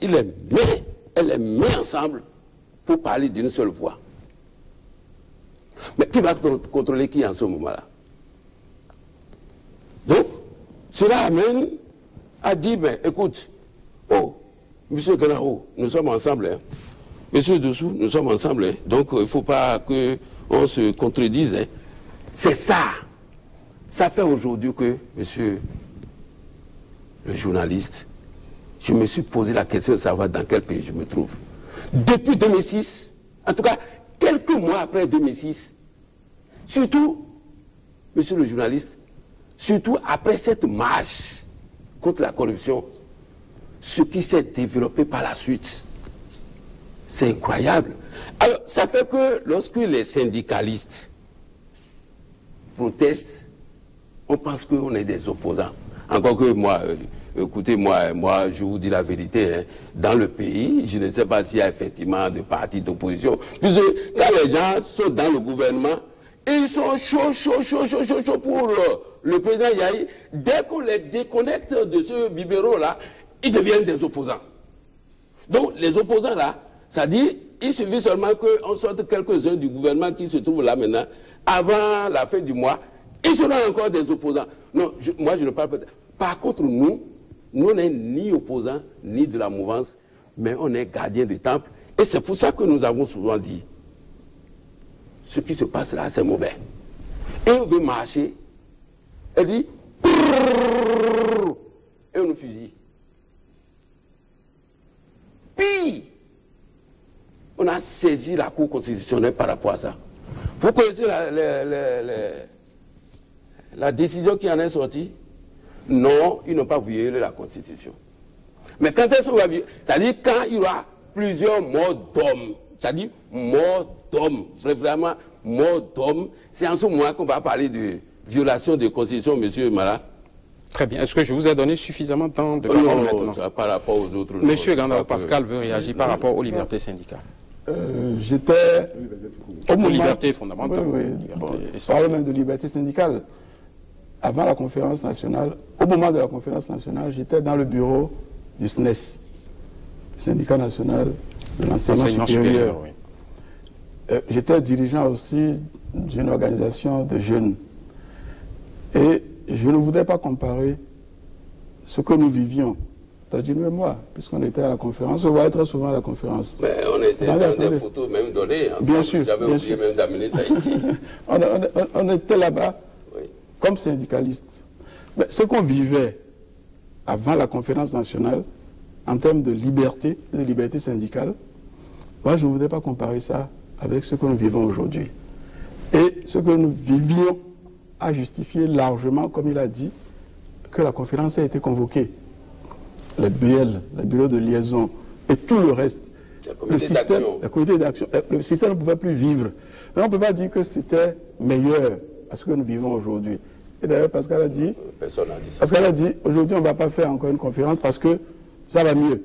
elle les met ensemble pour parler d'une seule voix. Mais qui va contrôler qui en ce moment-là? Donc, cela amène à dire, mais écoute, oh, monsieur Gandao, nous sommes ensemble, hein. Monsieur Dossou, nous sommes ensemble, hein. Donc il ne faut pas qu'on se contredise. Hein. C'est ça. Ça fait aujourd'hui que, monsieur le journaliste, je me suis posé la question de savoir dans quel pays je me trouve. Depuis 2006, en tout cas, quelques mois après 2006, surtout, monsieur le journaliste, surtout après cette marche contre la corruption, ce qui s'est développé par la suite, c'est incroyable. Alors, ça fait que lorsque les syndicalistes protestent, on pense qu'on est des opposants. Encore que moi, écoutez, moi, je vous dis la vérité, hein, dans le pays, je ne sais pas s'il y a effectivement de partis d'opposition. Puisque quand les gens sont dans le gouvernement, ils sont chauds pour le président Yahi. Dès qu'on les déconnecte de ce biberon-là, ils deviennent des opposants. Donc, les opposants là, ça dit, il suffit seulement qu'on sorte quelques-uns du gouvernement qui se trouvent là maintenant, avant la fin du mois, ils seront encore des opposants. Non, moi je ne parle pas. Par contre, nous on n'est ni opposants, ni de la mouvance, mais on est gardiens du temple. Et c'est pour ça que nous avons souvent dit, ce qui se passe là, c'est mauvais. Et on veut marcher, elle dit, et on nous fusille. Puis, on a saisi la Cour constitutionnelle par rapport à ça. Vous connaissez la décision qui en est sortie? Non, ils n'ont pas violé la Constitution. Mais quand est-ce qu'on va violer? C'est-à-dire quand il y aura plusieurs morts d'hommes, c'est-à-dire morts d'hommes, vraiment morts d'hommes, c'est en ce moment qu'on va parler de violation de la Constitution, monsieur Mara. Très bien. Est-ce que je vous ai donné suffisamment de temps de parole maintenant? Ça, par rapport aux autres... Monsieur Gandao Pascal veut réagir par rapport aux libertés syndicales. J'étais aux libertés fondamentales. Parler même de liberté syndicale. Avant la conférence nationale, au moment de la conférence nationale, j'étais dans le bureau du SNES, le syndicat national de l'enseignement supérieur. Oui. J'étais dirigeant aussi d'une organisation de jeunes. Et je ne voudrais pas comparer ce que nous vivions, Tadjine et moi, puisqu'on était à la conférence, on voyait très souvent à la conférence. Mais on était dans des photos même données ensemble. Bien sûr. J'avais oublié même d'amener ça ici. on était là-bas comme syndicalistes. Mais ce qu'on vivait avant la conférence nationale, en termes de liberté syndicale, moi je ne voudrais pas comparer ça avec ce que nous vivons aujourd'hui. Et ce que nous vivions a justifié largement, comme il a dit, que la conférence a été convoquée. Les BL, les bureaux de liaison et tout le reste. Le comité d'action. Le système ne pouvait plus vivre. Mais on ne peut pas dire que c'était meilleur à ce que nous vivons aujourd'hui. Et d'ailleurs, Pascal a dit... Personne n'a dit ça. Pascal a dit, aujourd'hui, on ne va pas faire encore une conférence parce que ça va mieux.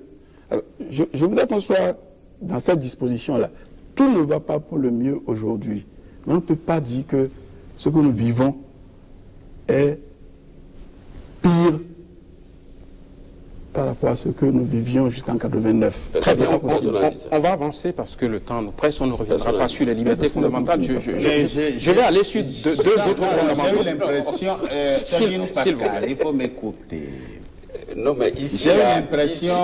Alors, je voudrais qu'on soit dans cette disposition-là. Tout ne va pas pour le mieux aujourd'hui. Mais on ne peut pas dire que ce que nous vivons est pire par rapport à ce que nous vivions jusqu'en 89. Très bien, on va avancer parce que le temps nous presse, on ne reviendra pas sur les libertés fondamentales. Je vais aller sur deux autres fondamentaux. J'ai eu l'impression, Pascal, il faut m'écouter. Non, mais ici, j'ai eu l'impression...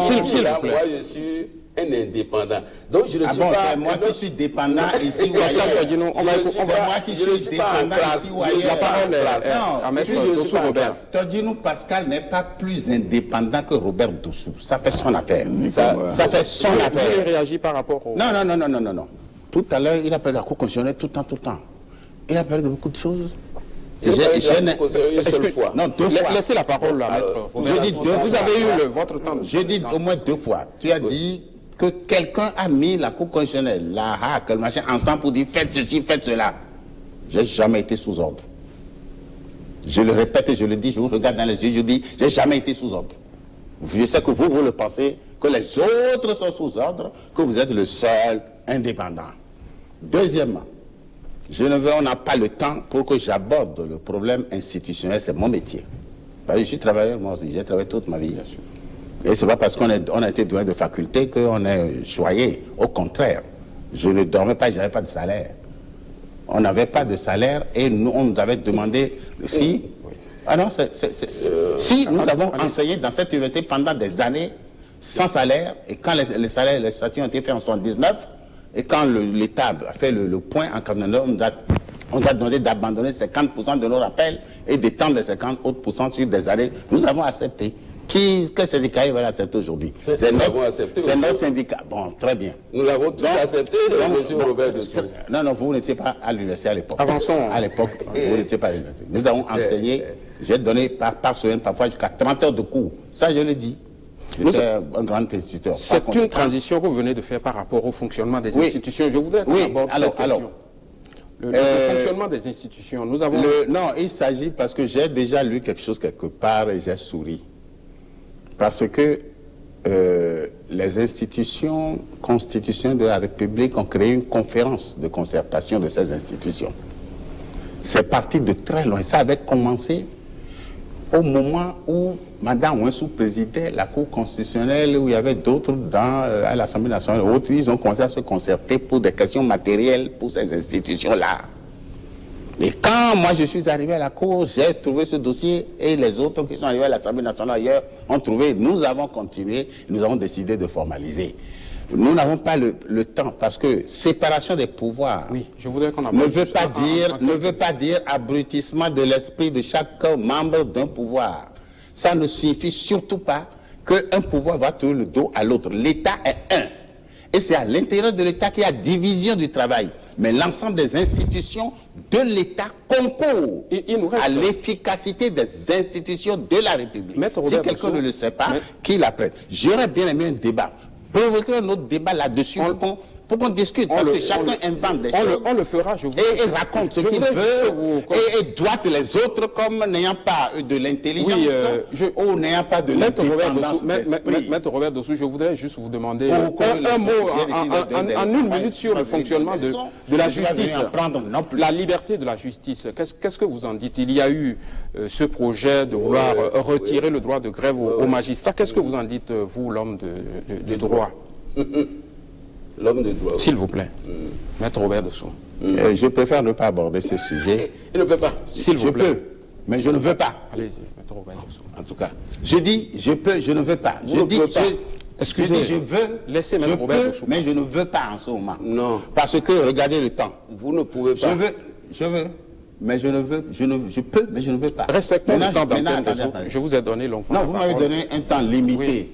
Moi, je suis un indépendant. Donc, je ne suis pas... c'est moi qui suis dépendant ici ou ailleurs. C'est moi qui suis dépendant ici ou ailleurs. La parole est à Maître Dossou Robert. Todjinou Pascal n'est pas plus indépendant que Robert Dossou. Ça fait son affaire. Ça fait son affaire. Vous voulez réagir par rapport au... Non. Tout à l'heure, il a parlé de la Cour constitutionnelle tout le temps. Il a parlé de beaucoup de choses. Une seule fois. Non, deux fois. Laissez la parole à Maître Robert. Je dis deux fois. Vous avez eu votre temps. Je dis au moins deux fois. Tu as dit que quelqu'un a mis la Cour constitutionnelle, la HAC, le machin, ensemble pour dire faites ceci, faites cela. J'ai jamais été sous ordre. Je le répète et je le dis, je vous regarde dans les yeux, je dis, j'ai jamais été sous ordre. Je sais que vous le pensez, que les autres sont sous ordre, que vous êtes le seul indépendant. Deuxièmement, on n'a pas le temps pour que j'aborde le problème institutionnel, c'est mon métier. Parce que je suis travailleur, moi aussi, j'ai travaillé toute ma vie. Bien sûr. Et c'est pas parce qu'on a été doué de faculté qu'on est choyé. Au contraire, je ne dormais pas, je n'avais pas de salaire. On n'avait pas de salaire et nous, on nous avait demandé si... Ah non, si nous avons enseigné dans cette université pendant des années sans salaire, et quand les salaires, les statuts ont été faits en 1979, et quand l'État a fait le point en 89, on nous a demandé d'abandonner 50% de nos rappels et d'étendre les 50 autres % sur des années. Nous avons accepté. Quel syndicat il va l'accepter aujourd'hui? C'est notre syndicat. Bon, très bien. Nous l'avons tous accepté, M. Robert Dessous. Non, vous n'étiez pas à l'université à l'époque. Avançons. À l'époque, vous n'étiez pas à l'université. Nous avons enseigné, j'ai donné par semaine, parfois jusqu'à 30 heures de cours. Ça, je le dis. J'étais un grand instituteur. C'est une transition que vous venez de faire par rapport au fonctionnement des institutions. Je voudrais qu'on aborde cette question. Le fonctionnement des institutions, nous avons... Non, il s'agit parce que j'ai déjà lu quelque chose quelque part et j'ai souri. Parce que les institutions constitutionnelles de la République ont créé une conférence de concertation de ces institutions. C'est parti de très loin. Ça avait commencé au moment où Mme Ouensou présidait la Cour constitutionnelle, où il y avait d'autres à l'Assemblée nationale. Autres, ils ont commencé à se concerter pour des questions matérielles pour ces institutions-là. Et quand moi je suis arrivé à la Cour, j'ai trouvé ce dossier et les autres qui sont arrivés à l'Assemblée nationale ailleurs ont trouvé. Nous avons continué, nous avons décidé de formaliser. Nous n'avons pas le temps parce que séparation des pouvoirs je voudrais qu'on ne veut pas dire abrutissement de l'esprit de chaque membre d'un pouvoir. Ça ne signifie surtout pas qu'un pouvoir va tourner le dos à l'autre. L'État est un. Et c'est à l'intérieur de l'État qu'il y a division du travail. Mais l'ensemble des institutions de l'État concourent à l'efficacité des institutions de la République. Si quelqu'un ne le sait pas, qu'il apprenne. J'aurais bien aimé un débat. Provoquer un autre débat là-dessus pour qu'on discute, parce que chacun invente des choses. On le fera, je vous et raconte ce qu'il veut, et doite les autres comme n'ayant pas de l'intelligence ou n'ayant pas de l'indépendance d'esprit. Maître Robert Dessous, je voudrais juste vous demander un mot en une minute sur le fonctionnement de la justice, la liberté de la justice. Qu'est-ce que vous en dites? Il y a eu ce projet de vouloir retirer le droit de grève aux magistrats. Qu'est-ce que vous en dites, vous, l'homme de droit? L'homme de droit. S'il vous plaît. Maître Robert Dessous. Je préfère ne pas aborder ce sujet. Il ne peut pas. S'il vous plaît. Je peux, mais je ne veux pas. Allez-y, Maître Robert Dessous. En tout cas, je dis je peux, je ne veux pas. Excusez-moi. Je veux, laissez Maître Robert Dessous. Mais je ne veux pas en ce moment. Non. Parce que, regardez le temps. Vous ne pouvez pas. Je veux, mais je ne veux, je peux, mais je ne veux pas. Respectons le temps d'antenne. Je vous ai donné longtemps. Non, vous m'avez donné un temps limité. Oui.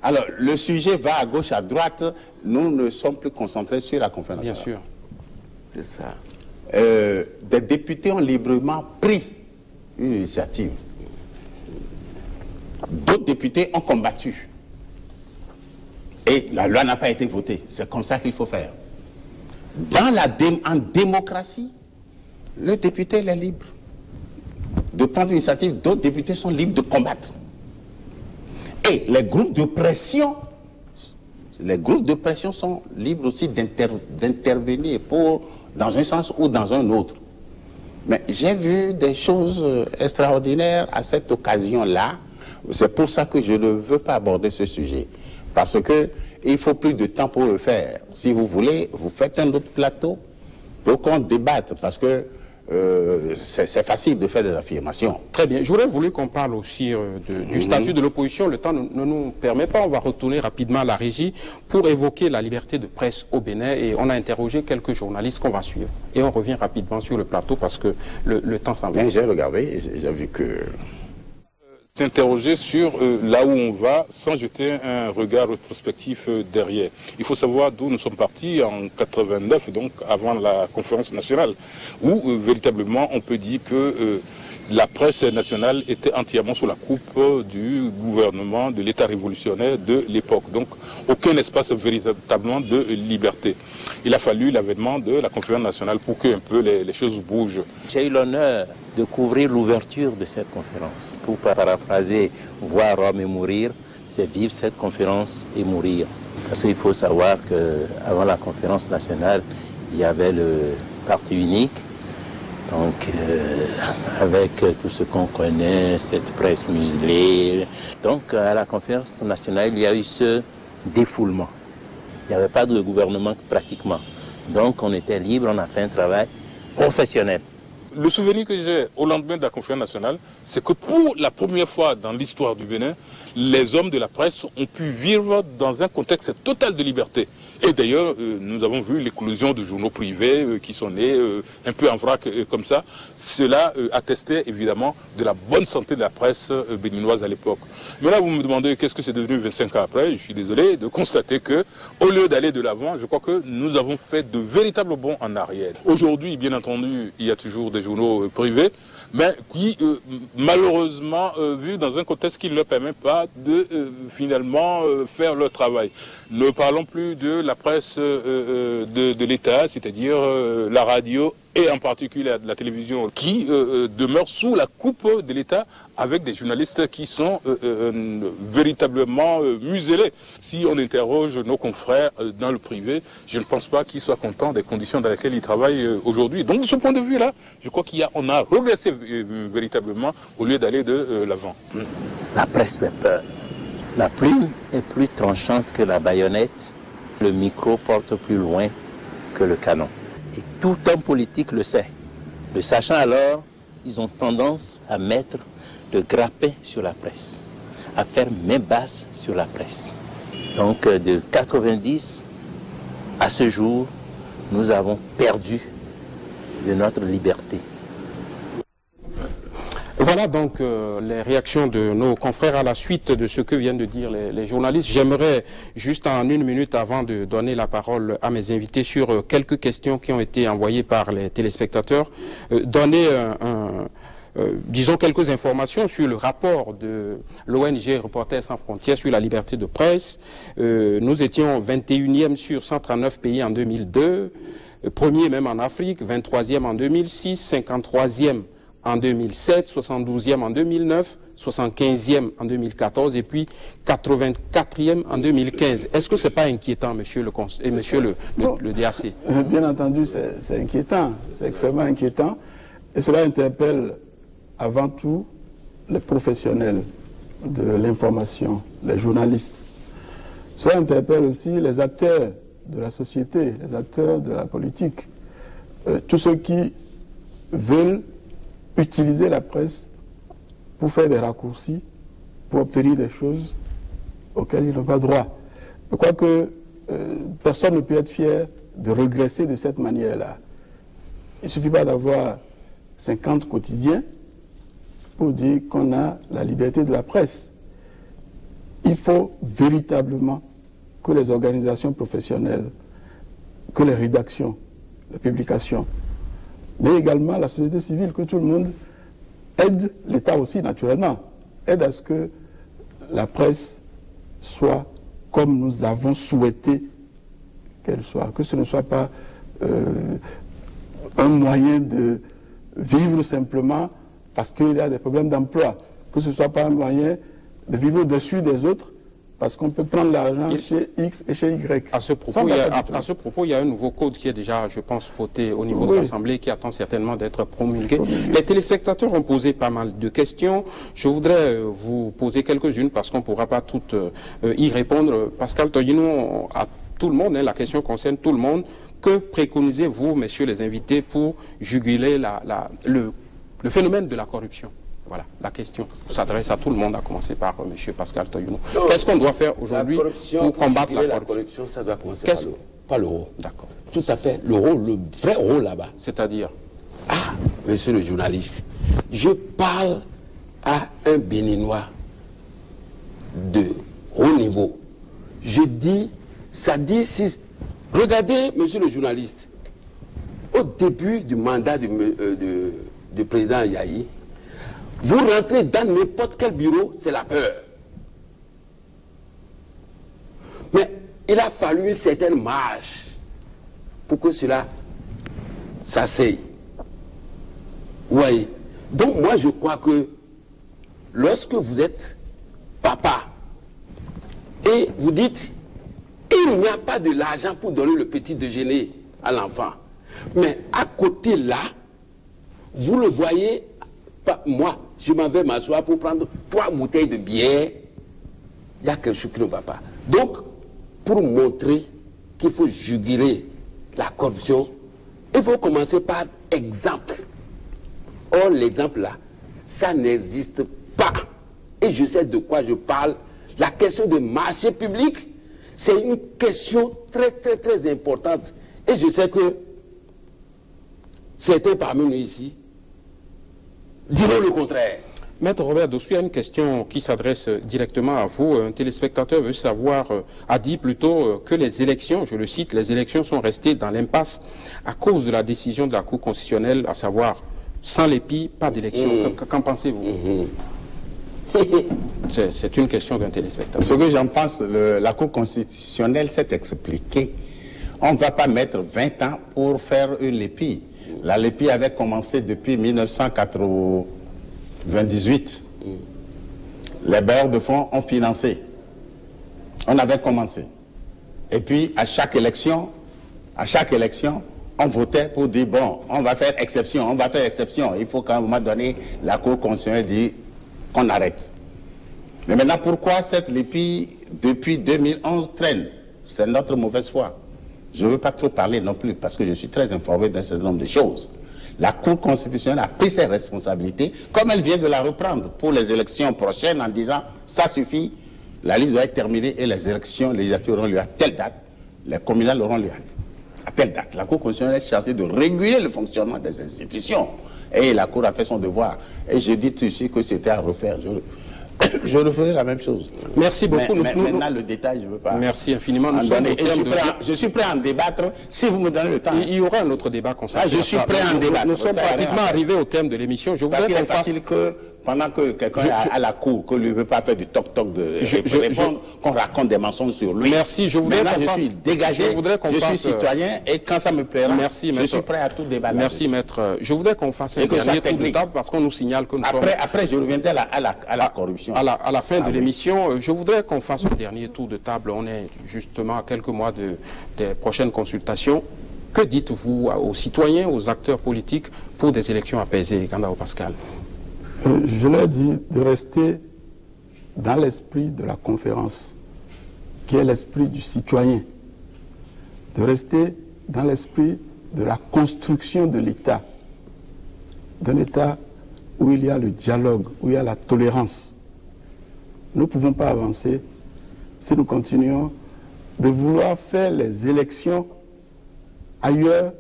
Alors, le sujet va à gauche, à droite. Nous ne sommes plus concentrés sur la conférence. Bien sûr. C'est ça. Des députés ont librement pris une initiative. D'autres députés ont combattu. Et la loi n'a pas été votée. C'est comme ça qu'il faut faire. En démocratie, le député est libre de prendre une initiative. D'autres députés sont libres de combattre. Et les groupes de pression sont libres aussi d'intervenir dans un sens ou dans un autre. Mais j'ai vu des choses extraordinaires à cette occasion-là. C'est pour ça que je ne veux pas aborder ce sujet. Parce qu'il faut plus de temps pour le faire. Si vous voulez, vous faites un autre plateau pour qu'on débatte. Parce que c'est facile de faire des affirmations. Très bien. J'aurais voulu qu'on parle aussi du statut de l'opposition. Le temps ne nous permet pas. On va retourner rapidement à la régie pour évoquer la liberté de presse au Bénin. Et on a interrogé quelques journalistes qu'on va suivre. Et on revient rapidement sur le plateau parce que le temps s'en va. J'ai regardé, j'ai vu que... S'interroger sur là où on va sans jeter un regard rétrospectif derrière. Il faut savoir d'où nous sommes partis en 89, donc avant la conférence nationale, où véritablement on peut dire que la presse nationale était entièrement sous la coupe du gouvernement, de l'État révolutionnaire de l'époque. Donc aucun espace véritablement de liberté. Il a fallu l'avènement de la conférence nationale pour que un peu les choses bougent. J'ai eu l'honneur de couvrir l'ouverture de cette conférence. Pour paraphraser « voir Rome et mourir », c'est vivre cette conférence et mourir. Parce qu'il faut savoir qu'avant la conférence nationale, il y avait le parti unique, donc avec tout ce qu'on connaît, cette presse muselée. Donc à la conférence nationale, il y a eu ce défoulement. Il n'y avait pas de gouvernement pratiquement. Donc on était libre, on a fait un travail professionnel. Le souvenir que j'ai au lendemain de la conférence nationale, c'est que pour la première fois dans l'histoire du Bénin, les hommes de la presse ont pu vivre dans un contexte total de liberté. Et d'ailleurs, nous avons vu l'éclosion de journaux privés qui sont nés un peu en vrac comme ça. Cela attestait évidemment de la bonne santé de la presse béninoise à l'époque. Mais là, vous me demandez qu'est-ce que c'est devenu 25 ans après. Je suis désolé de constater que, au lieu d'aller de l'avant, je crois que nous avons fait de véritables bonds en arrière. Aujourd'hui, bien entendu, il y a toujours des journaux privés, mais qui, malheureusement, vus dans un contexte qui ne leur permet pas de finalement faire leur travail. Ne parlons plus de la presse de l'État, c'est-à-dire la radio et en particulier la télévision, qui demeure sous la coupe de l'État avec des journalistes qui sont véritablement muselés. Si on interroge nos confrères dans le privé, je ne pense pas qu'ils soient contents des conditions dans lesquelles ils travaillent aujourd'hui. Donc de ce point de vue-là, je crois qu'on a regressé véritablement au lieu d'aller de l'avant. La presse fait peur. La plume est plus tranchante que la baïonnette. Le micro porte plus loin que le canon. Et tout homme politique le sait. Le sachant alors, ils ont tendance à mettre le grappin sur la presse, à faire main basse sur la presse. Donc de 90 à ce jour, nous avons perdu de notre liberté. Voilà donc les réactions de nos confrères à la suite de ce que viennent de dire les journalistes. J'aimerais, juste en une minute avant de donner la parole à mes invités sur quelques questions qui ont été envoyées par les téléspectateurs, donner disons quelques informations sur le rapport de l'ONG Reporters sans frontières sur la liberté de presse. Nous étions 21e sur 139 pays en 2002, premier même en Afrique, 23e en 2006, 53e en 2007, 72e en 2009, 75e en 2014 et puis 84e en 2015. Est-ce que ce n'est pas inquiétant, monsieur le DAC? Bien entendu, c'est inquiétant, c'est extrêmement inquiétant. Et cela interpelle avant tout les professionnels de l'information, les journalistes. Cela interpelle aussi les acteurs de la société, les acteurs de la politique, tous ceux qui veulent utiliser la presse pour faire des raccourcis, pour obtenir des choses auxquelles ils n'ont pas droit. Je crois que personne ne peut être fier de regresser de cette manière-là. Il ne suffit pas d'avoir 50 quotidiens pour dire qu'on a la liberté de la presse. Il faut véritablement que les organisations professionnelles, que les rédactions, les publications, mais également la société civile, que tout le monde aide l'État aussi naturellement, aide à ce que la presse soit comme nous avons souhaité qu'elle soit, que ce ne soit pas un moyen de vivre simplement parce qu'il y a des problèmes d'emploi, que ce ne soit pas un moyen de vivre au-dessus des autres parce qu'on peut prendre l'argent chez X et chez Y. À ce propos, il y a un nouveau code qui est déjà, je pense, voté au niveau de l'Assemblée, qui attend certainement d'être promulgué. Les téléspectateurs ont posé pas mal de questions. Je voudrais vous poser quelques-unes parce qu'on ne pourra pas toutes y répondre. Pascal Toyino, à tout le monde, hein, la question concerne tout le monde. Que préconisez-vous, messieurs les invités, pour juguler le phénomène de la corruption? Voilà, la question s'adresse à tout le monde, à commencer par M. Pascal Toyounou. Qu'est-ce qu'on doit faire aujourd'hui pour combattre la corruption? Ça doit commencer par l'euro. D'accord. Tout à fait. L'euro, le vrai euro là-bas. C'est-à-dire? Ah, monsieur le journaliste, je parle à un Béninois de haut niveau. Je dis, ça dit, si... Regardez, monsieur le journaliste, au début du mandat du président Yahi, vous rentrez dans n'importe quel bureau, c'est la peur. Mais il a fallu une certaine marge pour que cela s'asseye. Oui. Donc moi je crois que lorsque vous êtes papa et vous dites il n'y a pas de l'argent pour donner le petit déjeuner à l'enfant, mais à côté là, vous le voyez, moi, je m'en vais m'asseoir pour prendre 3 bouteilles de bière. Il y a quelque chose qui ne va pas. Donc, pour montrer qu'il faut juguler la corruption, il faut commencer par exemple. Or, l'exemple là, ça n'existe pas. Et je sais de quoi je parle. La question des marchés publics, C'est une question très, très, très importante. Et je sais que certains parmi nous ici diront le contraire. Maître Robert Dossou, il y a une question qui s'adresse directement à vous. Un téléspectateur veut savoir, a dit plutôt que les élections, je le cite, les élections sont restées dans l'impasse à cause de la décision de la Cour constitutionnelle, à savoir sans l'EPI, pas d'élection. Qu'en pensez-vous? C'est une question d'un téléspectateur. Ce que j'en pense, la Cour constitutionnelle s'est expliquée. On ne va pas mettre 20 ans pour faire une LEPI. La LEPI avait commencé depuis 1998. Les bailleurs de fonds ont financé. On avait commencé. Et puis, à chaque élection, on votait pour dire, bon, on va faire exception, on va faire exception. Il faut qu'à un moment donné, la Cour constitutionnelle dise qu'on arrête. Mais maintenant, pourquoi cette LEPI, depuis 2011, traîne? C'est notre mauvaise foi. Je ne veux pas trop parler non plus, parce que je suis très informé d'un certain nombre de choses. La Cour constitutionnelle a pris ses responsabilités, comme elle vient de la reprendre pour les élections prochaines, en disant, ça suffit, la liste doit être terminée et les élections législatives auront lieu à telle date, les communales auront lieu à telle date. La Cour constitutionnelle est chargée de réguler le fonctionnement des institutions. Et la Cour a fait son devoir. Et je dis ici que c'était à refaire. Je referai la même chose. Merci beaucoup. Maintenant, le détail, je ne veux pas. Merci infiniment. Je suis prêt à en débattre si vous me donnez le temps. Il y aura un autre débat consacré. Je suis prêt à en débattre. Nous sommes pratiquement arrivés au thème de l'émission. Parce qu'il est facile que, pendant que quelqu'un est à la cour, que lui ne veut pas faire du toc-toc de répondre, qu'on raconte des mensonges sur lui. Merci. Je suis dégagé, je suis citoyen, et quand ça me plaira, je suis prêt à tout débattre. Merci, maître. Je voudrais qu'on fasse un dernier tour de table parce qu'on nous signale que nous sommes... Après, je reviendrai à la corruption. À la fin de l'émission, je voudrais qu'on fasse un dernier tour de table. On est justement à quelques mois des prochaines consultations. Que dites-vous aux citoyens, aux acteurs politiques pour des élections apaisées, Gandao Pascal? Je leur dis de rester dans l'esprit de la conférence, qui est l'esprit du citoyen, de rester dans l'esprit de la construction de l'État, d'un État où il y a le dialogue, où il y a la tolérance. Nous ne pouvons pas avancer si nous continuons de vouloir faire les élections ailleurs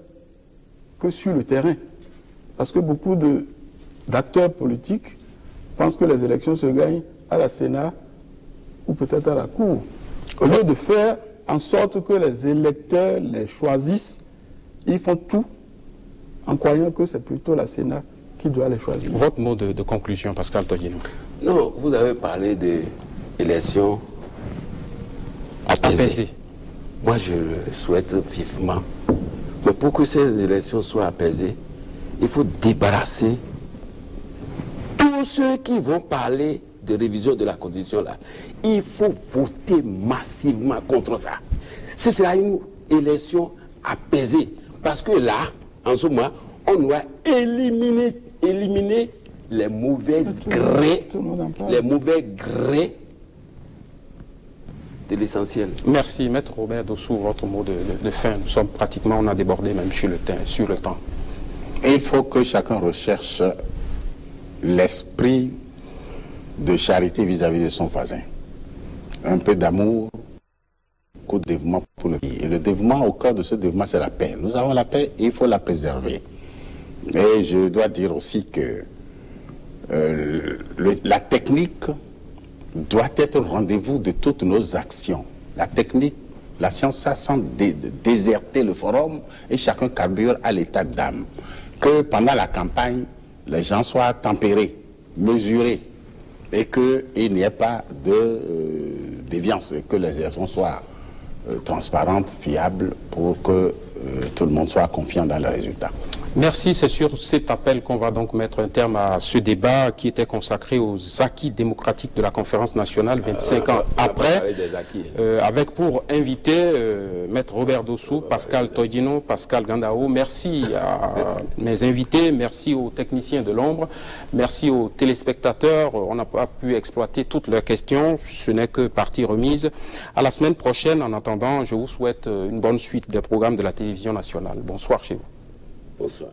que sur le terrain. Parce que beaucoup d'acteurs politiques pensent que les élections se gagnent à la Sénat ou peut-être à la Cour. Au lieu de faire en sorte que les électeurs les choisissent, ils font tout en croyant que c'est plutôt la Sénat qui doit les choisir. Votre mot de conclusion, Pascal Todinou. Non, vous avez parlé d'élections apaisées. Moi, je le souhaite vivement. Mais pour que ces élections soient apaisées, il faut débarrasser tous ceux qui vont parler de révision de la Constitution là. Il faut voter massivement contre ça. Ce sera une élection apaisée. Parce que là, en ce moment, on doit éliminer les mauvais grés, de l'essentiel. Merci, Maître Robert Dossou, votre mot de fin. Nous sommes pratiquement, on a débordé même sur le temps. Il faut que chacun recherche l'esprit de charité vis-à-vis de son voisin. Un peu d'amour, beaucoup de dévouement pour le pays. Et le dévouement, au cœur de ce dévouement, c'est la paix. Nous avons la paix et il faut la préserver. Et je dois dire aussi que la technique doit être au rendez-vous de toutes nos actions. La technique, la science, ça semble déserter le forum et chacun carbure à l'état d'âme. Que pendant la campagne, les gens soient tempérés, mesurés, et qu'il n'y ait pas de déviance, et que les élections soient transparentes, fiables, pour que tout le monde soit confiant dans le résultat. Merci, c'est sur cet appel qu'on va donc mettre un terme à ce débat qui était consacré aux acquis démocratiques de la conférence nationale 25 ans après, avec pour invité Maître Robert Dossou, Pascal Todinou, Pascal Gandao. Merci à mes invités, merci aux techniciens de l'ombre, merci aux téléspectateurs. On n'a pas pu exploiter toutes leurs questions, ce n'est que partie remise. À la semaine prochaine, en attendant, je vous souhaite une bonne suite des programmes de la télévision nationale. Bonsoir chez vous. Bonsoir.